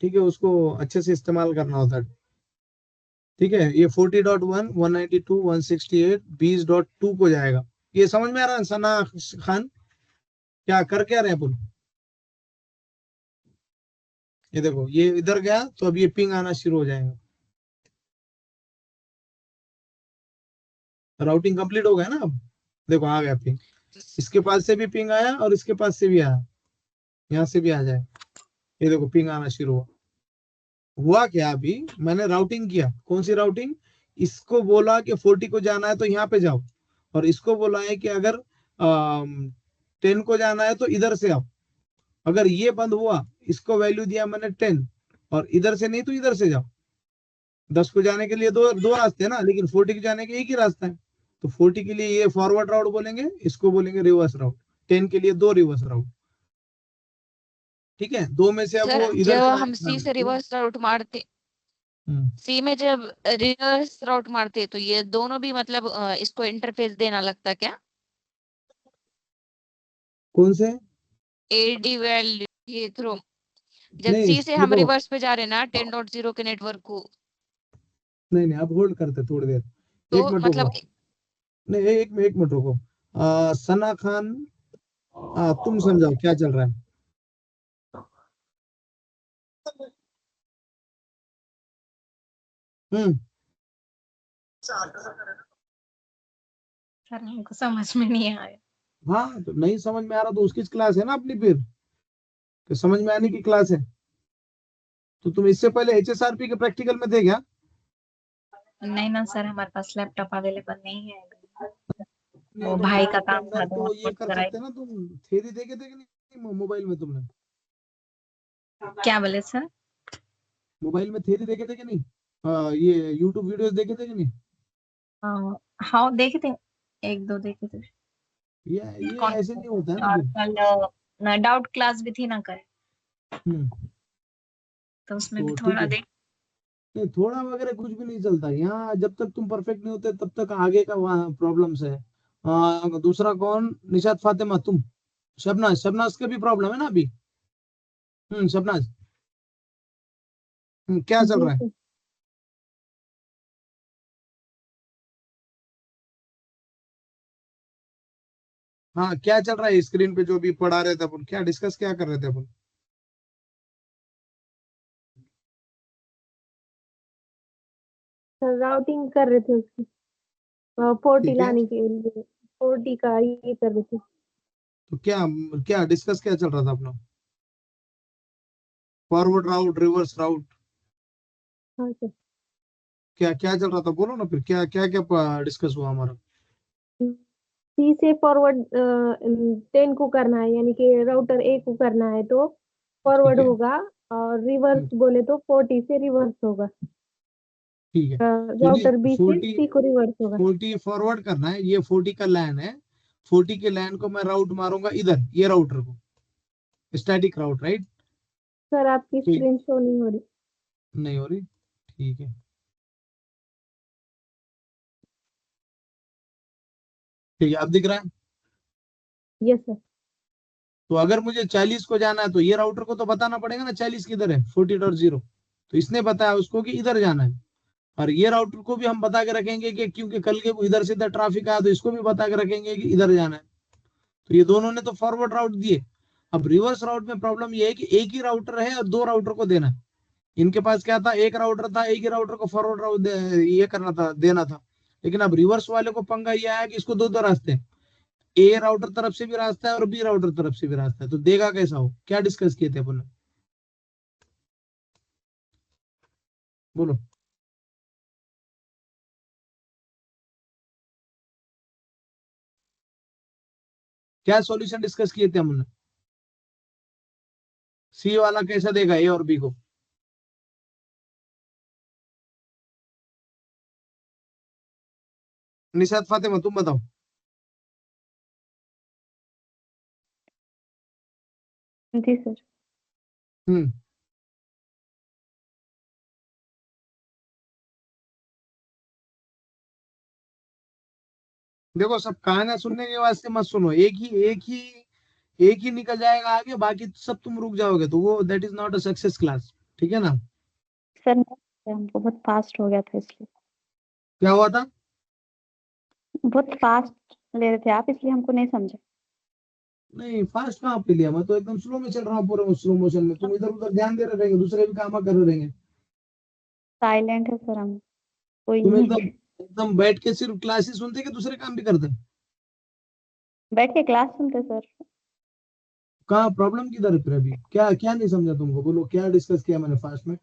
ठीक है, उसको अच्छे से इस्तेमाल करना होता है। ठीक है, ये 40.1 192 168 20.2 को जाएगा। ये समझ में आ रहा है सना खान? क्या कर क्या रहे अपन? ये देखो ये इधर गया तो अब ये पिंग आना शुरू हो जाएगा। राउटिंग कंप्लीट हो गया ना अब, देखो आ गया पिंग। इसके पास से भी पिंग आया और इसके पास से भी आया, यहाँ से भी आ जाए। ये देखो पिंग आना शुरू हुआ। हुआ क्या, अभी मैंने राउटिंग किया, कौन सी राउटिंग? इसको बोला कि 40 को जाना है तो यहाँ पे जाओ, और इसको बोला है कि अगर 10 को जाना है तो इधर से आओ। अगर ये बंद हुआ, इसको वैल्यू दिया मैंने 10, और इधर से नहीं तो इधर से जाओ। 10 को जाने के लिए दो दो रास्ते हैं ना, लेकिन 40 को जाने के एक ही रास्ता है। तो 40 के लिए ये फॉरवर्ड राउट बोलेंगे, इसको बोलेंगे रिवर्स राउट। 10 के लिए 2 रिवर्स राउट। ठीक है, 2 में से अब सर वो इधर जब से हम सी से आएगा। रिवर्स राउट मारते, सी में जब रिवर्स राउट मारते तो ये दोनों भी मतलब इसको इंटरफेस देना लगता क्या? कौन से? एडी वैल्यू के थ्रू जब नहीं सी से हम देखो, रिवर्स पे जा रहे हैं ना 10.0 के नेटवर्क को, नहीं नहीं, आप होल्ड करते थोड़ी देर, तो एक मिनट रुको। मतलब नहीं, एक मिनट रुको। सना खान, तुम समझाओ क्या चल रहा है। हम्म सर हमको समझ में नहीं आया। हाँ, तो नहीं समझ में आ रहा तो उसकी क्लास है ना अपनी, फिर तो समझ में आने की क्लास है। तो तुम इससे पहले HSRP के प्रैक्टिकल में थे क्या? नहीं ना सर, हमारे पास लैपटॉप अवेलेबल नहीं है अभी। नहीं वो तो भाई का लैपटॉप के काम था अंदर तो तो ये नोट कर कराई। सकते हैं ना, तुम थ्योरी देखे थे कि नहीं मोबाइल में तुमने? क्या बोले सर? मोबाइल में थ्योरी देखे थे कि नहीं? ये यूट्यूब वीडियोस देखे थे कि नहीं? हाँ हाँ, देखे थे, एक दो देखे थे। ये कौन ऐसे सा? नहीं होता है ना और फिर। कल डाउट क्लास भी थी ना कल। हम्म तो उसमें तो भी ठीक थोड़ा है, देख। नहीं थोड़ा वगैरह कुछ भी नहीं चलता यहाँ, जब तक तुम परफेक्ट नहीं होते तब तक आगे का प्रॉब्लम्स है। दूसरा कौन, निशात फातिमा तुम, शबनाज, शबनाज का भी प्रॉब्लम है ना अभी। शबनाज, क्या चल जी रहा है? सर। हाँ क्या चल रहा है स्क्रीन पे जो भी पढ़ा रहे थे अपन, क्या डिस्कस क्या कर रहे थे अपन? सर राउटिंग कर रहे थे उसकी, 40 ठीक है, लाने के लिए, 40 का ये कर रहे थे। तो क्या क्या डिस्कस क्या चल रहा था अपना? फॉरवर्ड राउट, रिवर्स राउट, हाँ सर। क्या क्या चल रहा था बोलो ना, फिर क्या क्या क्या डिस्कस हुआ हमारा? सी से फॉरवर्ड 10 को करना है, यानी कि राउटर ए को करना है तो ठीक फॉरवर्ड है, होगा, और रिवर्स बोले तो 40 से रिवर्स होगा, ठीक है, तो ये राउटर बी से 40, सी को रिवर्स होगा। 40 फॉरवर्ड करना है, ये 40 का लैन है। 40 के लैन को मैं राउट मारूंगा इधर, ये राउटर को, स्टैटिक राउट, राइट? सर आपकी तो स्क्रीन शो नहीं हो रही। नहीं हो रही, ठीक है, ठीक है, अब दिख रहा है। Yes sir. तो अगर मुझे 40 को जाना है तो ये राउटर को तो बताना पड़ेगा ना 40 किधर है, 40.0, तो इसने बताया उसको कि इधर जाना है। और ये राउटर को भी हम बता के रखेंगे कि क्योंकि कल के इधर से इधर ट्रैफिक आया तो इसको भी बता के रखेंगे कि इधर जाना है। तो ये दोनों ने तो फॉरवर्ड राउट दिए। अब रिवर्स राउट में प्रॉब्लम ये है कि एक ही राउटर है और दो राउटर को देना है। इनके पास क्या था, एक राउटर था, एक ही राउटर को फॉरवर्ड राउट ये करना था, देना था। लेकिन अब रिवर्स वाले को पंगा ये आया कि इसको दो दो रास्ते हैं, ए राउटर तरफ से भी रास्ता है और बी राउटर तरफ से भी रास्ता है, तो देगा कैसा हो? क्या डिस्कस किए थे अपन ने? बोलो, क्या सॉल्यूशन डिस्कस किए थे हमने? सी वाला कैसा देगा ए और बी को? निशात फातिमा तुम बताओ। जी सर। हम्म देखो, सब कहानियां सुनने के वास्ते मत सुनो, एक ही निकल जाएगा आगे, बाकी सब तुम रुक जाओगे, तो वो that is not a success class, ठीक है ना? सर हमको बहुत फास्ट हो गया था इसलिए, क्या हुआ था? बहुत फास्ट ले रहे थे आप, इसलिए हमको नहीं समझे। नहीं फास्ट कहाँ पे लिया, मैं तो एकदम स्लो में चल रहा हूँ, पूरे स्लो मोशन में, तुम इधर उधर ध्यान दे रहे रहेंगे, दूसरे भी काम कर रहे रहेंगे। साइलेंट है सर हम, कोई तुम नहीं एकदम है। एकदम बैठ के सिर्फ क्लासेस सुनते कि दूसरे काम भी करते? बैठ के क्लास सुनते सर। कहाँ प्रॉब्लम किधर है फिर? अभी क्या क्या नहीं समझा तुमको, बोलो क्या डिस्कस किया मैंने फास्ट में?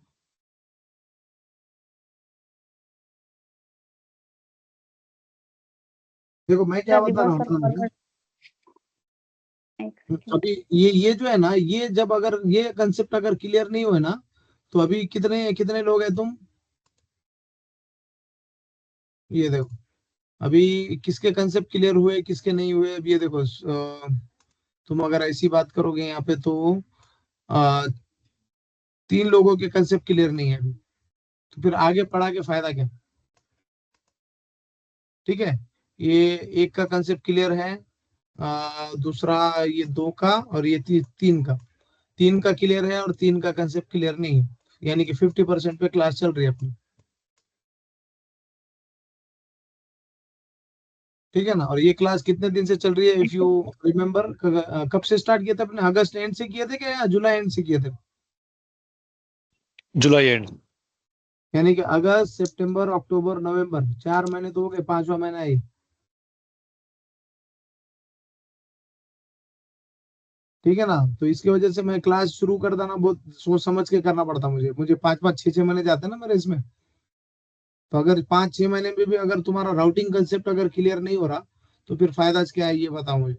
देखो मैं क्या सर बता रहा रिवर्स हूँ और ना, फॉरवर्ड, एक सेकंड। अभी ये जो है ना, ये जब अगर ये कंसेप्ट अगर क्लियर नहीं हुए ना, तो अभी कितने कितने लोग हैं तुम, ये देखो, अभी किसके कंसेप्ट क्लियर हुए किसके नहीं हुए, अब ये देखो, तुम अगर ऐसी बात करोगे यहाँ पे तो अ, 3 लोगों के कंसेप्ट क्लियर नहीं है अभी, तो फिर आगे पढ़ा के फायदा क्या? ठीक है, ये एक का कंसेप्ट क्लियर है, दूसरा ये दो का, और ये तीन का, तीन का क्लियर है और तीन का कंसेप्ट क्लियर नहीं है, यानी कि 50% पे क्लास चल रही है अपनी, ठीक है ना? और ये क्लास कितने दिन से चल रही है, इफ यू रिमेम्बर? कब से स्टार्ट किया था अपने, अगस्त एंड से किए थे क्या या जुलाई एंड से किए थे? जुलाई एंड। यानी कि अगस्त, सितंबर, अक्टूबर, नवंबर, 4 महीने तो हो गए, 5वां महीना है ये, ठीक है ना? तो इसकी वजह से मैं क्लास शुरू करता ना, बहुत सोच समझ के करना पड़ता मुझे, 5-5 6-6 महीने जाते हैं ना मेरे इसमें। तो अगर 5-6 महीने में भी अगर तुम्हारा राउटिंग कंसेप्ट अगर क्लियर नहीं हो रहा, तो फिर फायदा क्या है ये बताओ मुझे।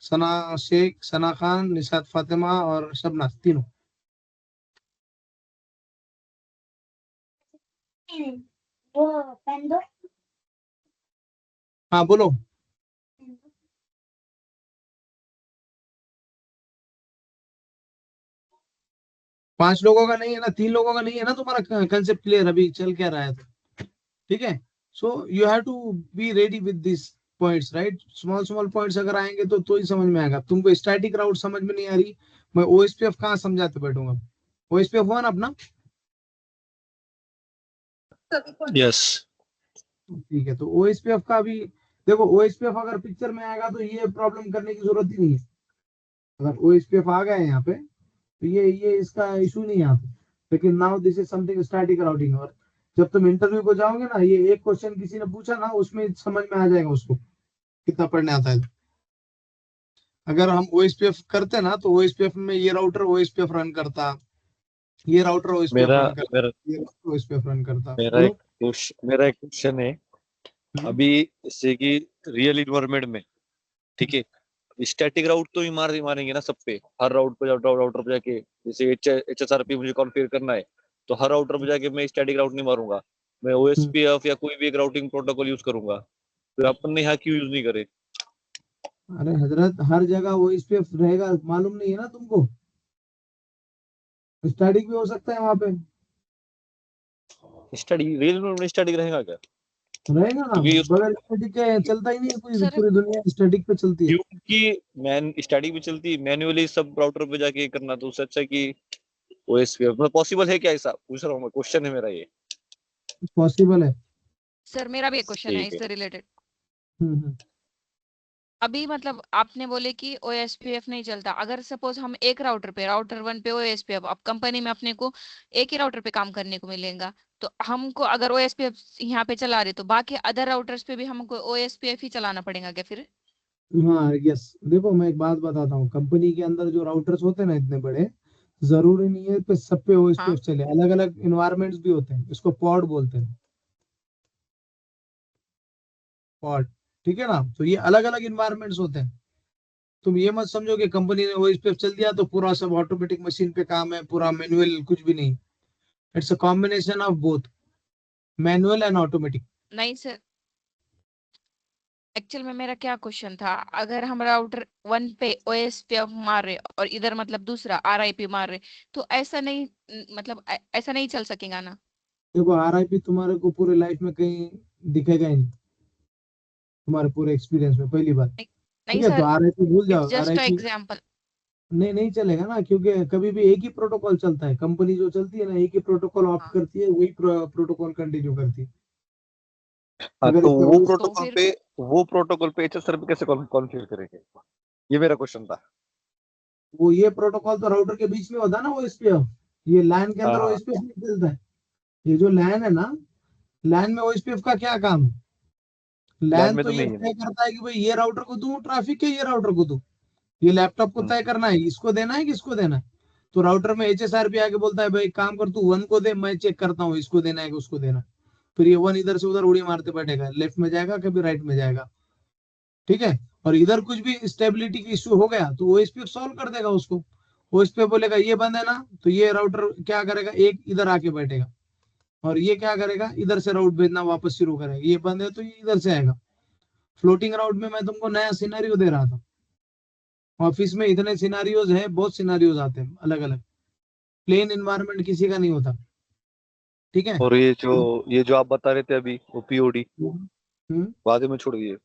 सना शेख, सना खान, निशात फातिमा और शबनाज, तीनों। वो पेन दो। हाँ बोलो। 5 लोगों का नहीं है ना, 3 लोगों का नहीं है ना, तुम्हारा कंसेप्ट क्लियर अभी चल क्या रहा है तो ठीक है। So you have to be ready with this points, right. Small small points अगर आएंगे तो ही समझ में आएगा। तुमको स्टैटिक राउट समझ में नहीं आ रही, मैं ओएसपीएफ कहाँ समझाते बैठूंगा। ओएसपीएफ हुआ ना अपना, यस। ठीक है। तो ओएसपीएफ का भी देखो, ओएसपीएफ अगर पिक्चर में आएगा तो ये प्रॉब्लम करने की जरूरत ही नहीं है। अगर ओएसपीएफ आ गए यहाँ पे तो ये इसका इशू नहीं है यहाँ पे। लेकिन now this is something static routing. और जब तुम इंटरव्यू को जाओगे ना, ये एक क्वेश्चन किसी ने पूछा ना, उसमें समझ में आ जाएगा उसको कितना पढ़ने आता है। अगर हम ओएसपीएफ करते ना तो ओएसपीएफ में ये राउटर ओएसपीएफ रन करता, ये राउटर ओएसपीएफ मेरा रन करता, मेरा ये राउटर ओएसपीएफ रन करता। मेरा एक बोलो। मेरा एक क्वेश्चन है। अभी जैसे कि रियल इन्वायरमेंट में, ठीक है, स्टैटिक राउट तो ही मारेंगे ना सब पे, हर राउट पे राउटर पे जाके, जैसे एचएसआरपी मुझे कॉन्फ़िगर करना है तो हर राउटर पे जाके मैं स्टैटिक राउट नहीं मारूंगा, मैं ओएसपीएफ या कोई भी एक राउटिंग प्रोटोकॉल यूज करूंगा। तो अपन ने यहाँ क्यों यूज नहीं करे? अरे हजरत, हर जगह ओएसपीएफ रहेगा मालूम नहीं है ना तुमको, स्टैटिक भी हो सकता है वहां पे, स्टडी रियल में स्टैटिक रहेगा क्या? रहेगा ना। क्योंकि बगैर स्टैटिक के चलता ही नहीं है, पूरी सर पूरी दुनिया स्टैटिक पे चलती है। क्योंकि मैन स्टडी भी चलती है मैन्युअली सब राउटर पे जाके करना, तो उससे अच्छा कि ओएसपीएफ मतलब पॉसिबल है क्या? ऐसा पूछ रहा हूँ मैं, क्वेश्चन है मेरा ये। पॉसिबल है। सर मेरा भी एक क्वेश्चन है ठीक है। इससे रिलेटेड। हम्म। अभी मतलब आपने बोले कि ओएसपीएफ नहीं चलता, अगर सपोज हम एक राउटर पे, राउटर 1 पे ओएसपीएफ, अब कंपनी में अपने को एक ही राउटर पे काम करने को मिलेगा, तो हमको अगर ओएसपीएफ यहाँ पे चला रहे तो बाकी अदर राउटर्स पे भी हमको ओएसपीएफ ही चलाना पड़ेगा क्या फिर? हाँ यस, देखो मैं एक बात बताता हूँ, कंपनी के अंदर जो राउटर्स होते हैं ना इतने बड़े, जरूरी नहीं है पे सब पे ओएसपीएफ हाँ चले, अलग अलग इन्वायरमेंट्स भी होते हैं, इसको पॉड बोलते हैं, पॉड। ठीक है ना, तो ये अलग अलग इन्वायरमेंट्स होते हैं। तुम ये मत समझो कि कंपनी ने ओएसपीएफ चल दिया तो पूरा सब ऑटोमेटिक मशीन पे काम है, पूरा मैनुअल कुछ भी नहीं। It's a combination of both manual and automatic. नहीं सर, एक्चुअल में मेरा क्या क्वेश्चन था, अगर हम राउटर 1 पे ओएसपीएफ मार रहे और इधर मतलब दूसरा आरआईपी मार रहे, तो ऐसा नहीं, मतलब ऐसा नहीं चल सकेगा ना? देखो आरआईपी तुम्हारे को पूरे लाइफ में कहीं दिखेगा ही नहीं, तुम्हारे पूरे एक्सपीरियंस में, पहली बात। नहीं, ठीक नहीं है, तो सर, आरआईपी भूल इट्स जाओ, जस्ट अ आरआईपी एग्जांपल। नहीं चलेगा ना, क्योंकि कभी भी एक ही प्रोटोकॉल चलता है। कंपनी जो चलती है ना, एक ही प्रोटोकॉल ऑप्ट हाँ करती है, वही प्रोटोकॉल कंटिन्यू करती है। हाँ, अगर तो इसका तो फिर वो प्रोटोकॉल पे एचएसआर पे कैसे कॉन्फ़िगर करेंगे? ये मेरा क्वेश्चन था। वो ये प्रोटोकॉल तो राउटर के बीच में होता है ना ओएसपीएफ, ये लैन के हाँ अंदर हाँ। ओएसपीएफ नहीं चलता है। ये जो लैन है ना, लैन में ओएसपीएफ का क्या काम है? लैन लैन में तो तो ये नहीं है ना। तय करता है कि भाई ये राउटर को दूं ट्रैफिक है, ये राउटर को दूं, ये लैपटॉप को तय करना है, इसको देना है किसको देना है। तो राउटर में एचएसआर भी आके बोलता है भाई काम कर, तू 1 को दे, मैं चेक करता हूँ इसको देना है कि उसको देना है। फिर ये 1 इधर से उधर उड़ी मारते बैठेगा, लेफ्ट में जाएगा कभी राइट में जाएगा। ठीक है, और इधर कुछ भी स्टेबिलिटी की इश्यू हो गया तो ओएसपीएफ सॉल्व कर देगा उसको। ओएसपीएफ बोलेगा ये बंद है ना, तो ये राउटर क्या करेगा, एक इधर आके बैठेगा, और ये क्या करेगा, इधर से राउट भेजना वापस शुरू करेगा। ये बंद है तो ये इधर से आएगा। फ्लोटिंग राउट में मैं तुमको नया सिनेरियो दे रहा था, ऑफिस में इतने सिनारियोज है, बहुत सिनारियोज आते हैं अलग अलग, प्लेन इन्वायरमेंट किसी का नहीं होता। ठीक है। और ये जो आप बता रहे थे अभी, वो पीओडी हम्म। बाद में छोड़ दिए।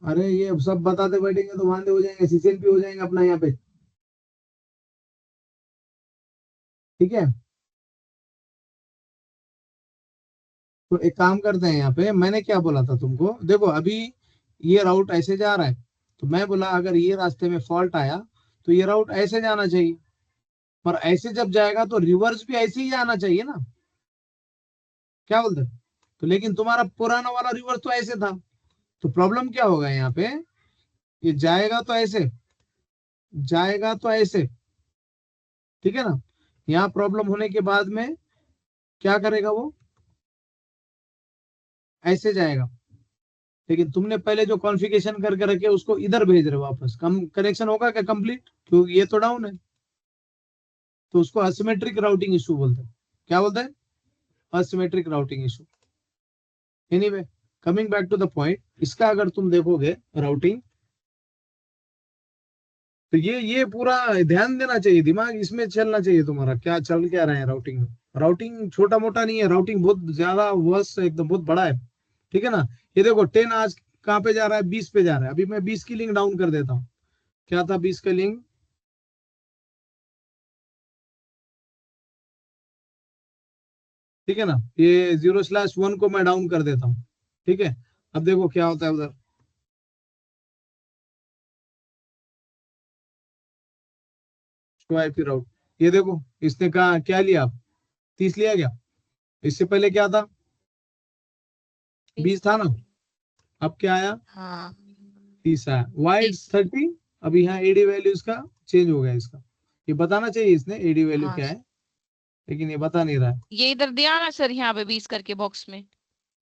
अरे ये सब बताते बैठेंगे तो वांदे हो जाएंगे, सीसीएनपी हो जाएंगे अपना यहाँ पे। ठीक है, तो एक काम करते हैं, यहाँ पे मैंने क्या बोला था तुमको, देखो अभी ये राउट ऐसे जा रहा है, तो मैं बोला अगर ये रास्ते में फॉल्ट आया तो ये राउट ऐसे जाना चाहिए, पर ऐसे जब जाएगा तो रिवर्स भी ऐसे ही जाना चाहिए ना, क्या बोलते हैं? तो लेकिन तुम्हारा पुराना वाला रिवर्स तो ऐसे था, तो प्रॉब्लम क्या होगा यहाँ पे, ये जाएगा तो ऐसे, जाएगा तो ऐसे। ठीक है ना, यहाँ प्रॉब्लम होने के बाद में क्या करेगा वो, ऐसे जाएगा। लेकिन तुमने पहले जो कॉन्फ़िगरेशन करके रखे उसको इधर भेज रहे हो वापस, कम कनेक्शन होगा क्या कंप्लीट, क्योंकि ये तो डाउन है। तो उसको असिमेट्रिक राउटिंग इशू बोलते हैं। क्या बोलते हैं? Asymmetric routing issue. Anyway, coming back to the point, इसका अगर तुम देखोगे राउटिंग, तो ये पूरा ध्यान देना चाहिए, दिमाग इसमें चलना चाहिए तुम्हारा, क्या चल क्या रहा है राउटिंग में। राउटिंग छोटा मोटा नहीं है, राउटिंग बहुत ज्यादा वर्स एकदम बहुत बड़ा है, ठीक है ना। ये देखो 10 आज कहाँ पे जा रहा है, 20 पे जा रहा है। अभी मैं 20 की लिंक डाउन कर देता हूँ। क्या था 20 का लिंक, ठीक है ना। ये 0/1 को मैं डाउन कर देता हूँ, ठीक है। अब देखो क्या होता है उधर, आईपी राउट। ये देखो इसने कहा क्या लिया, 30 लिया क्या। इससे पहले क्या था, 20 था ना, अब क्या आया, हाँ 30 आया। वाई 30 30। अभी यहाँ एडी वैल्यू इसका चेंज हो गया, इसका ये बताना चाहिए इसने एडी वैल्यू हाँ क्या है, लेकिन ये बता नहीं रहा है। ये इधर दिया ना सर, यहाँ पे 20 करके बॉक्स में।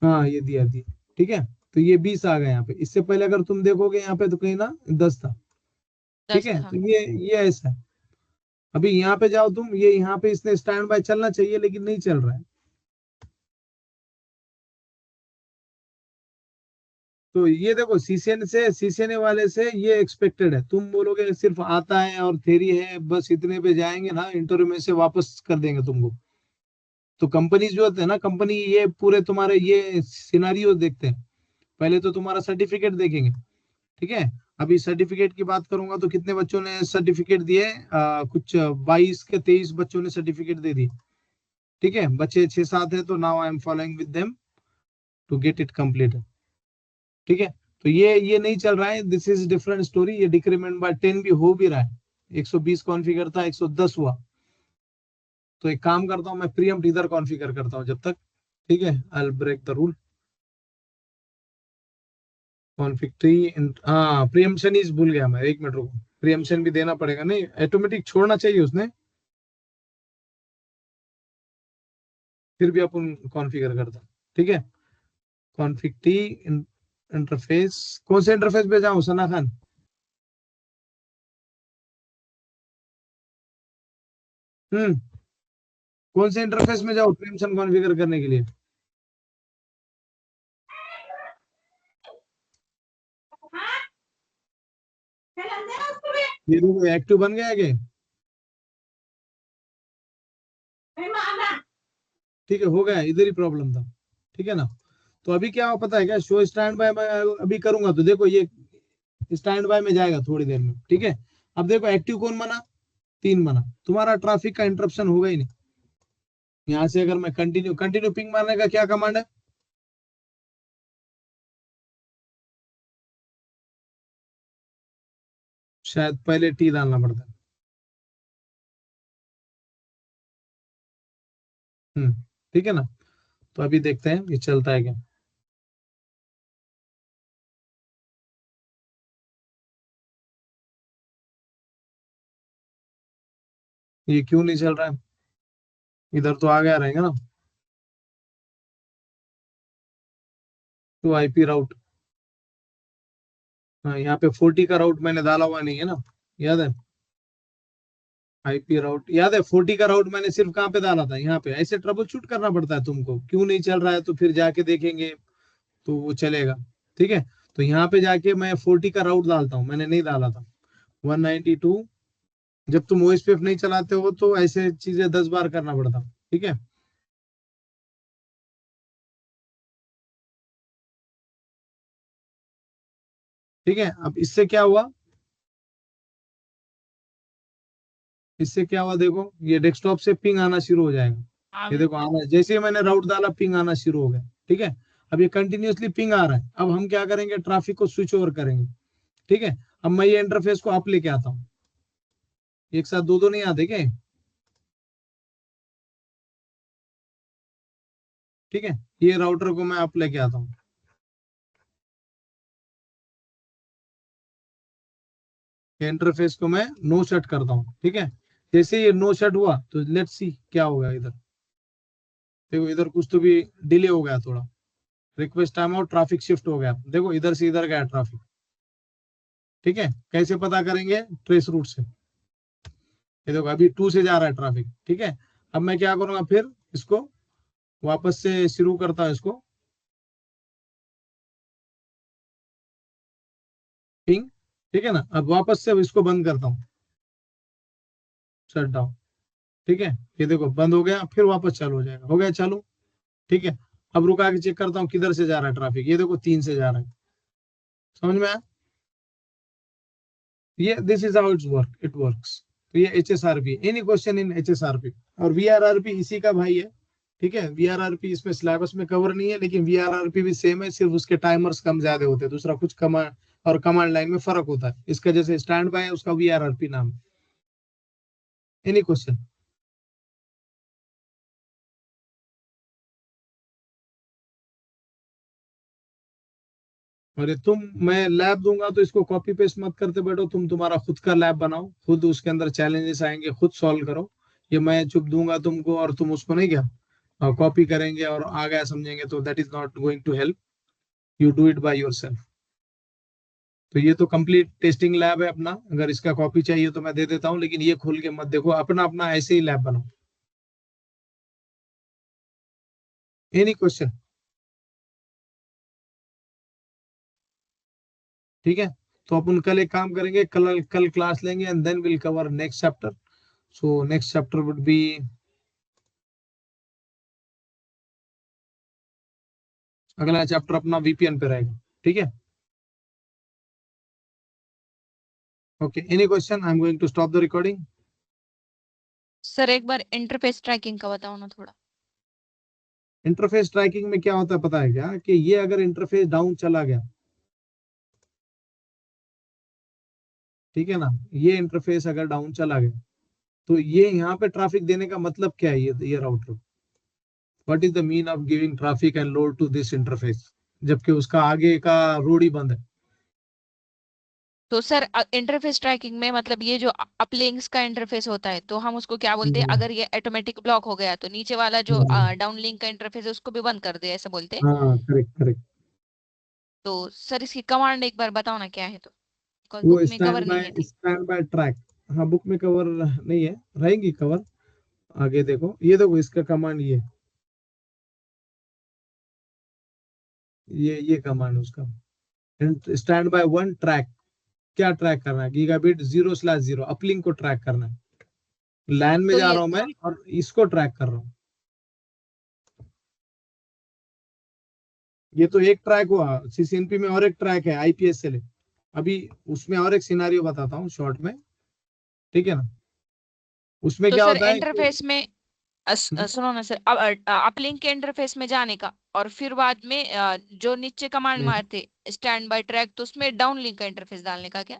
हाँ ये दिया दिया, ठीक है। तो ये 20 आ गया यहाँ पे। इससे पहले अगर तुम देखोगे यहाँ पे तो कहीं ना 10 था, ठीक 10 है। था। तो ये ऐसा है। अभी यहाँ पे जाओ तुम, ये यहाँ पे इसने स्टैंड बाय चलना चाहिए लेकिन नहीं चल रहा है। तो ये देखो सीसीएनए वाले से ये एक्सपेक्टेड है। तुम बोलोगे सिर्फ आता है और थ्योरी है, बस इतने पे जाएंगे ना, इंटरव्यू में से वापस कर देंगे तुमको। तो कंपनीज जो होते हैं ना, कंपनी ये पूरे तुम्हारे ये सिनारियो देखते हैं। पहले तो तुम्हारा सर्टिफिकेट देखेंगे, ठीक है। अभी सर्टिफिकेट की बात करूंगा तो कितने बच्चों ने सर्टिफिकेट दिए, कुछ 22 के 23 बच्चों ने सर्टिफिकेट दे दिए, ठीक है। बच्चे 6-7 है, तो now I am following with them to get it completed, ठीक है। तो ये नहीं चल रहा है, दिस इज डिफरेंट स्टोरी। ये डिक्रीमेंट बाय 10 भी हो भी रहा है, 120 कॉन्फ़िगर था 110 हुआ। तो एक काम करता हूँ मैं, प्रीएम्प्ट इधर कॉन्फ़िगर करता हूँ जब तक, ठीक है। I will break the rule. Config tree, हाँ प्रीएम्पशन इज भूल गया मैं, 1 मिनट रुको। प्रीएम्पशन भी देना पड़ेगा, नहीं ऑटोमेटिक छोड़ना चाहिए उसने, फिर भी अपन कॉन्फ़िगर करता हूँ, ठीक है। कॉन्फ़िग टी इंटरफेस, कौन से इंटरफेस पे जाऊं सना खान। हम्म, कौन से इंटरफेस में जाओ प्रीएम्पशन कॉन्फ़िगर करने के लिए। ये देखो एक्टिव बन गया है कि, ठीक है, हो गया, इधर ही प्रॉब्लम था, ठीक है ना। तो अभी क्या हुआ पता है क्या, शो स्टैंड बाय मैं अभी करूंगा तो देखो ये स्टैंड बाय में जाएगा थोड़ी देर में, ठीक है। अब देखो एक्टिव कौन बना, 3 बना। तुम्हारा ट्रैफिक का इंटरप्शन होगा ही नहीं। यहाँ से अगर मैं कंटिन्यू कंटिन्यू पिंग मारने का क्या कमांड है, शायद पहले टी डालना पड़ता है। ठीक है ना। तो अभी देखते हैं ये चलता है क्या। ये क्यों नहीं चल रहा है, इधर तो आ गया रहेगा ना। तो आईपी राउट, हाँ यहाँ पे 40 का राउट मैंने डाला हुआ नहीं है ना, याद है। आईपी राउट याद है, 40 का राउट मैंने सिर्फ कहाँ पे डाला था, यहाँ पे। ऐसे ट्रबल शूट करना पड़ता है तुमको, क्यों नहीं चल रहा है तो फिर जाके देखेंगे तो वो चलेगा, ठीक है। तो यहाँ पे जाके मैं 40 का राउट डालता हूँ, मैंने नहीं डाला था 192। जब तुम ओएसपीएफ नहीं चलाते हो तो ऐसे चीजें 10 बार करना पड़ता, ठीक है। ठीक है, अब इससे क्या हुआ, इससे क्या हुआ देखो, ये डेस्कटॉप से पिंग आना शुरू हो जाएगा। ये अब देखो आना, जैसे ही मैंने राउट डाला पिंग आना शुरू हो गया, ठीक है। अब ये कंटिन्यूअसली पिंग आ रहा है। अब हम क्या करेंगे, ट्रैफिक को स्विच ओवर करेंगे, ठीक है। अब मैं ये इंटरफेस को अप लेके आता हूँ, एक साथ दो नहीं आते क्या, ठीक है। ये राउटर को मैं अप लेके आता हूँ, ये इंटरफेस को मैं नो शट करता हूँ, ठीक है। जैसे ये नो शट हुआ तो लेट्स सी क्या होगा इधर। देखो इधर कुछ तो भी डिले हो गया थोड़ा, request time out, traffic shift हो गया। देखो इधर से इधर गया ट्रैफिक, ठीक है। कैसे पता करेंगे, ट्रेस रूट से। ये देखो अभी 2 से जा रहा है ट्रैफिक, ठीक है। अब मैं क्या करूंगा, फिर इसको वापस से शुरू करता हूं, इसको पिंग, ठीक है ना। अब वापस से इसको बंद करता हूँ, शट डाउन, ठीक है। ये देखो बंद हो गया, फिर वापस चालू हो जाएगा, हो गया चालू, ठीक है। अब रुका के चेक करता हूँ किधर से जा रहा है ट्रैफिक, ये देखो 3 से जा रहा है, समझ में आया। ये this is how it works. तो ये HSRP, any question in HSRP। और VRRP इसी का भाई है, ठीक है। VRRP इसमें सिलेबस में कवर नहीं है, लेकिन VRRP भी सेम है, सिर्फ उसके टाइमर्स कम ज्यादा होते हैं, दूसरा कुछ कमांड और कमांड लाइन में फर्क होता है। इसका जैसे स्टैंड बाय है, उसका VRRP नाम है। Any question? अरे तुम, मैं लैब दूंगा तो इसको कॉपी पेस्ट मत करते बैठो, तुम तुम्हारा खुद का लैब बनाओ, खुद उसके अंदर चैलेंजेस आएंगे, खुद सॉल्व करो। ये मैं चुप दूंगा तुमको और तुम उसको नहीं क्या कॉपी करेंगे और आ गया समझेंगे, तो that is not going to help. You do it by yourself. तो ये तो कंप्लीट टेस्टिंग लैब है अपना, अगर इसका कॉपी चाहिए तो मैं दे देता हूँ, लेकिन ये खोल के मत देखो, अपना अपना ऐसे ही लैब बनाओ। Any question? ठीक है। तो अपन कल एक काम करेंगे, कल क्लास लेंगे and then will cover next chapter. So next chapter would be, अगला चैप्टर अपना VPN पे रहेगा, ठीक है। Okay, any question? I am going to stop the recording. Sir एक बार इंटरफेस ट्रैकिंग का बताओ ना थोड़ा। इंटरफेस ट्रैकिंग में क्या होता है पता है क्या, कि ये अगर इंटरफेस डाउन चला गया, ठीक है ना, ये इंटरफेस अगर डाउन चला गया, तो ये यहाँ पे ट्रैफिक देने का मतलब क्या है, ये router, what is the mean of giving traffic and load to this interface, जबकि उसका आगे का रोड ही बंद है। तो सर इंटरफेस ट्रैकिंग में मतलब ये जो अपलिंक्स का इंटरफेस होता है तो हम उसको क्या बोलते हैं? अगर ये ऑटोमेटिक ब्लॉक हो गया तो नीचे वाला जो डाउनलिंक का इंटरफेस है उसको भी बंद कर दे, ऐसा बोलते हैं। हाँ, करेक्ट करेक्ट। तो सर इसकी कमांड एक बार बताओ ना क्या है, तो वो बुक में कवर नहीं है थी। स्टैंड बाय ट्रैक, हाँ बुक में कवर नहीं है, रहेंगी कवर। आगे देखो, ये देखो इसका कमांड, ये कमांड उसका, स्टैंड बाय 1 ट्रैक। क्या ट्रैक करना है? गीगाबिट 0/0 अपलिंक को ट्रैक करना है। लैन में तो जा ये रहा हूं मैं और इसको ट्रैक कर रहा हूँ। ये तो एक ट्रैक हुआ, CCNP में और एक ट्रैक है IPSLA। अभी उसमें और एक सिनारियो बताता हूँ शॉर्ट में, ठीक है ना। उसमें तो क्या सर होता है कि इंटरफेस में सुनो ना सर, अब अपलिंक के इंटरफेस में जाने का और फिर बाद में जो नीचे कमांड मारते स्टैंड बाय ट्रैक, तो उसमें डाउन लिंक का इंटरफेस डालने का क्या?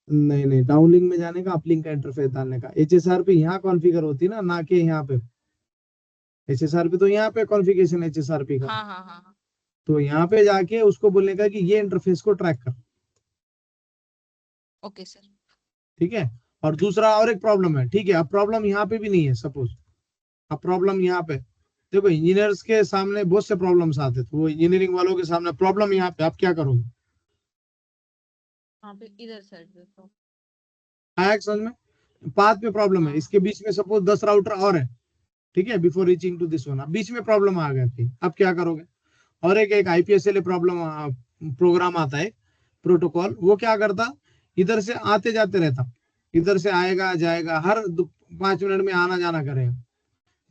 नहीं नहीं, डाउनलिंक में जाने का, अपलिंक का इंटरफेस डालने का। HSRP यहाँ कॉन्फ़िगर होती है ना कि यहाँ पे। HSRP तो यहाँ पे कॉन्फ़िगरेशन HSRP का। हाँ हाँ हाँ हाँ। तो यहाँ पे जाके उसको बोलने का कि ये इंटरफेस को ट्रैक कर, ओके सर। ठीक है। और दूसरा और एक प्रॉब्लम है, ठीक है। अब प्रॉब्लम यहाँ पे भी नहीं है, सपोज अब प्रॉब्लम यहाँ पे, देखो इंजीनियर्स के सामने बहुत से प्रॉब्लम्स आते हैं, तो वो इंजीनियरिंग वालों के सामने प्रॉब्लम यहाँ पे, आप क्या करोगे? हाँ, पे इधर साइड देखो। आया समझ में? पाथ में प्रॉब्लम है, हाँ। इसके बीच में सपोज 10 राउटर और है, ठीक है, before reaching to this one. अब बीच में प्रॉब्लम आ गया थी, अब क्या करोगे? और एक IPSLA प्रॉब्लम प्रोग्राम आता है, प्रोटोकॉल, वो क्या करता, इधर से आते जाते रहता, इधर से आएगा जाएगा, हर 5 मिनट में आना जाना करेगा।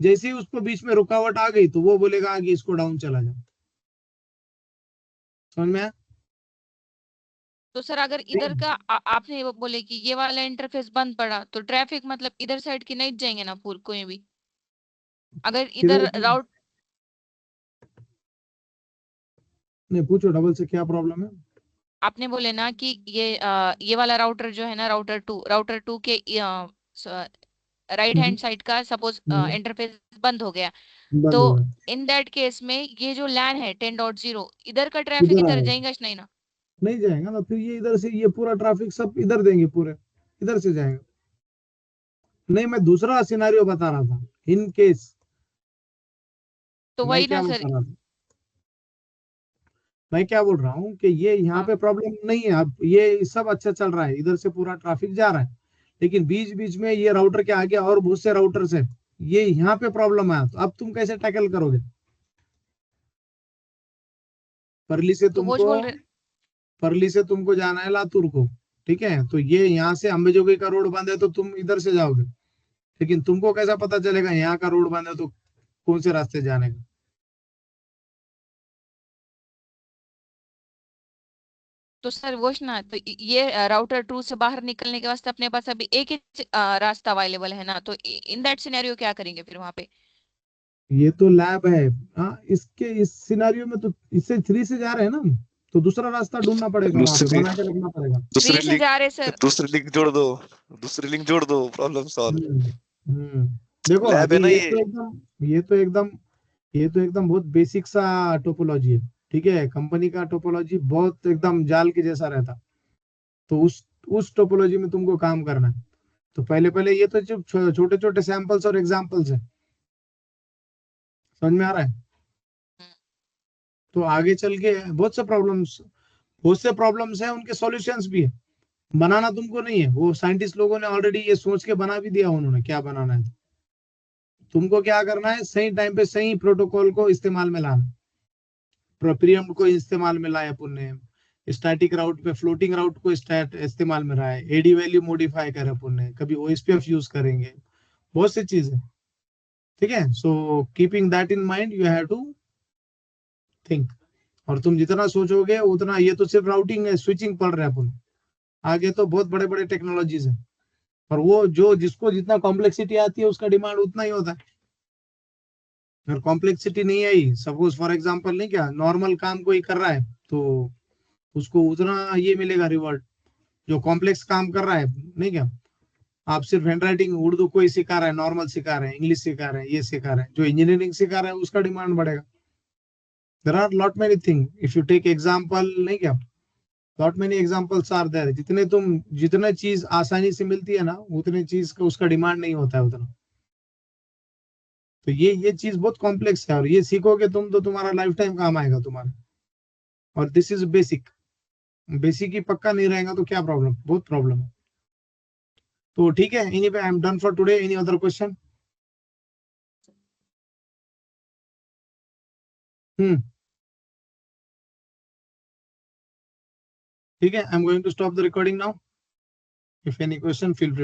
जैसे ही उसको बीच में रुकावट आ गई तो वो बोलेगा कि इसको डाउन चला जाओ। समझ में आया? तो सर अगर इधर का आपने वो बोले कि ये वाला इंटरफेस बंद पड़ा तो ट्रैफिक मतलब इधर साइड की नहीं जाएंगे ना पूरी कोई भी? अगर किधर इधर राउट, नहीं, पूछो डबल से क्या प्रॉब्लम है। आपने बोले ना कि ये वाला राउटर जो है ना, राउटर टू के राइट हैंड साइड का सपोज हम्म, इंटरफेस बंद हो गया, बंद तो हो गया, इन दैट केस में ये जो लैन है 10.0 इधर का ट्रैफिक इधर इधर आएगा, जाएगा नहीं ना? नहीं जाएगा ना, फिर ये इधर से ये पूरा ट्रैफिक सब इधर देंगे, पूरे इधर से जाएगा। नहीं, मैं दूसरा सिनारियो बता रहा था, इन केस। तो मैं वही क्या ना सर। बता रहा था, मैं क्या बोल रहा हूँ कि ये यहाँ हाँ। पे प्रॉब्लम नहीं है, अब ये सब अच्छा चल रहा है, इधर से पूरा ट्रैफिक जा रहा है, लेकिन बीच बीच में ये राउटर के आगे और बहुत से राउटर्स है, ये यहाँ पे प्रॉब्लम आया, तो अब तुम कैसे टैकल करोगे? परली से तो वो तुमको बोल रहे। परली से तुमको जाना है लातूर को, ठीक है, तो ये यहाँ से अंबेजोगाई का रोड बंद है तो तुम इधर से जाओगे, लेकिन तुमको कैसा पता चलेगा यहाँ का रोड बंद है तो कौन से रास्ते जाने का? तो सर वो ना, तो ये राउटर 2 से बाहर निकलने के वास्ते अपने पास अभी एक ही रास्ता अवेलेबल है ना, तो इन दैट सिनेरियो क्या करेंगे फिर वहां पे? ये तो लैब है। हाँ, इसके इस सिनारियो में तो इससे 3 से जा रहे हैं ना हम, तो दूसरा रास्ता ढूंढना पड़ेगा, वहां पे बना के रखना पड़ेगा। 3 से जा रहे सर। दूसरी लिंक जोड़ दो, दूसरी लिंक जोड़ दो, प्रॉब्लम सॉल्व। देखो लैब है अभी ना ये ये। तो एकदम बहुत बेसिक सा टोपोलॉजी है, ठीक है। कंपनी का टोपोलॉजी बहुत एकदम जाल के जैसा रहता, तो उस टोपोलॉजी में तुमको काम करना है। तो पहले पहले ये तो जो छोटे छोटे सैंपल्स और एग्जांपल्स है, समझ में आ रहा है? तो आगे चल के बहुत से प्रॉब्लम्स है, उनके सॉल्यूशंस भी है। बनाना तुमको नहीं है, वो साइंटिस्ट लोगों ने ऑलरेडी ये सोच के बना भी दिया उन्होंने क्या बनाना है। तुमको क्या करना है, सही टाइम पे सही प्रोटोकॉल को इस्तेमाल में लाना। प्रीएम्प्ट को इस्तेमाल में लाया अपन ने, स्टैटिक राउट पे फ्लोटिंग राउट को इस्तेमाल में रहा है, एडी वैल्यू मॉडिफाई करे अपन ने, कभी ओएसपीएफ यूज करेंगे, बहुत सी चीजें, ठीक है। So keeping that in mind you have to think. और तुम जितना सोचोगे उतना, ये तो सिर्फ राउटिंग है, स्विचिंग पढ़ रहे हैं अपन, आगे तो बहुत बड़े बड़े टेक्नोलॉजीज है। और वो जो जिसको जितना कॉम्प्लेक्सिटी आती है उसका डिमांड उतना ही होता है। अगर कॉम्प्लेक्सिटी नहीं आई, सपोज फॉर एग्जांपल, नहीं क्या नॉर्मल काम कोई कर रहा है तो उसको उतना ये मिलेगा रिवॉर्ड। जो कॉम्प्लेक्स काम कर रहा है, नहीं क्या, आप सिर्फ हैंडराइटिंग उर्दू कोई सिखा रहा है, नॉर्मल सिखा रहे हैं, इंग्लिश सिखा रहे हैं, ये सिखा रहे हैं, जो इंजीनियरिंग सिखा रहा है उसका डिमांड बढ़ेगा। There are lot many thing, if you take example, नहीं क्या, lot many examples are there. जितने चीज आसानी से मिलती है ना, उतने चीज का उसका डिमांड नहीं होता है उतना। तो ये चीज बहुत कॉम्प्लेक्स है, और ये सीखोगे तुम तो तुम्हारा लाइफ टाइम काम आएगा तुम्हारा। और दिस इज बेसिक, बेसिक ही पक्का नहीं रहेगा तो क्या प्रॉब्लम, बहुत प्रॉब्लम है। तो ठीक है, anyway I am done for today. Any other question? ठीक है, I am going to stop the recording now. If any question feel free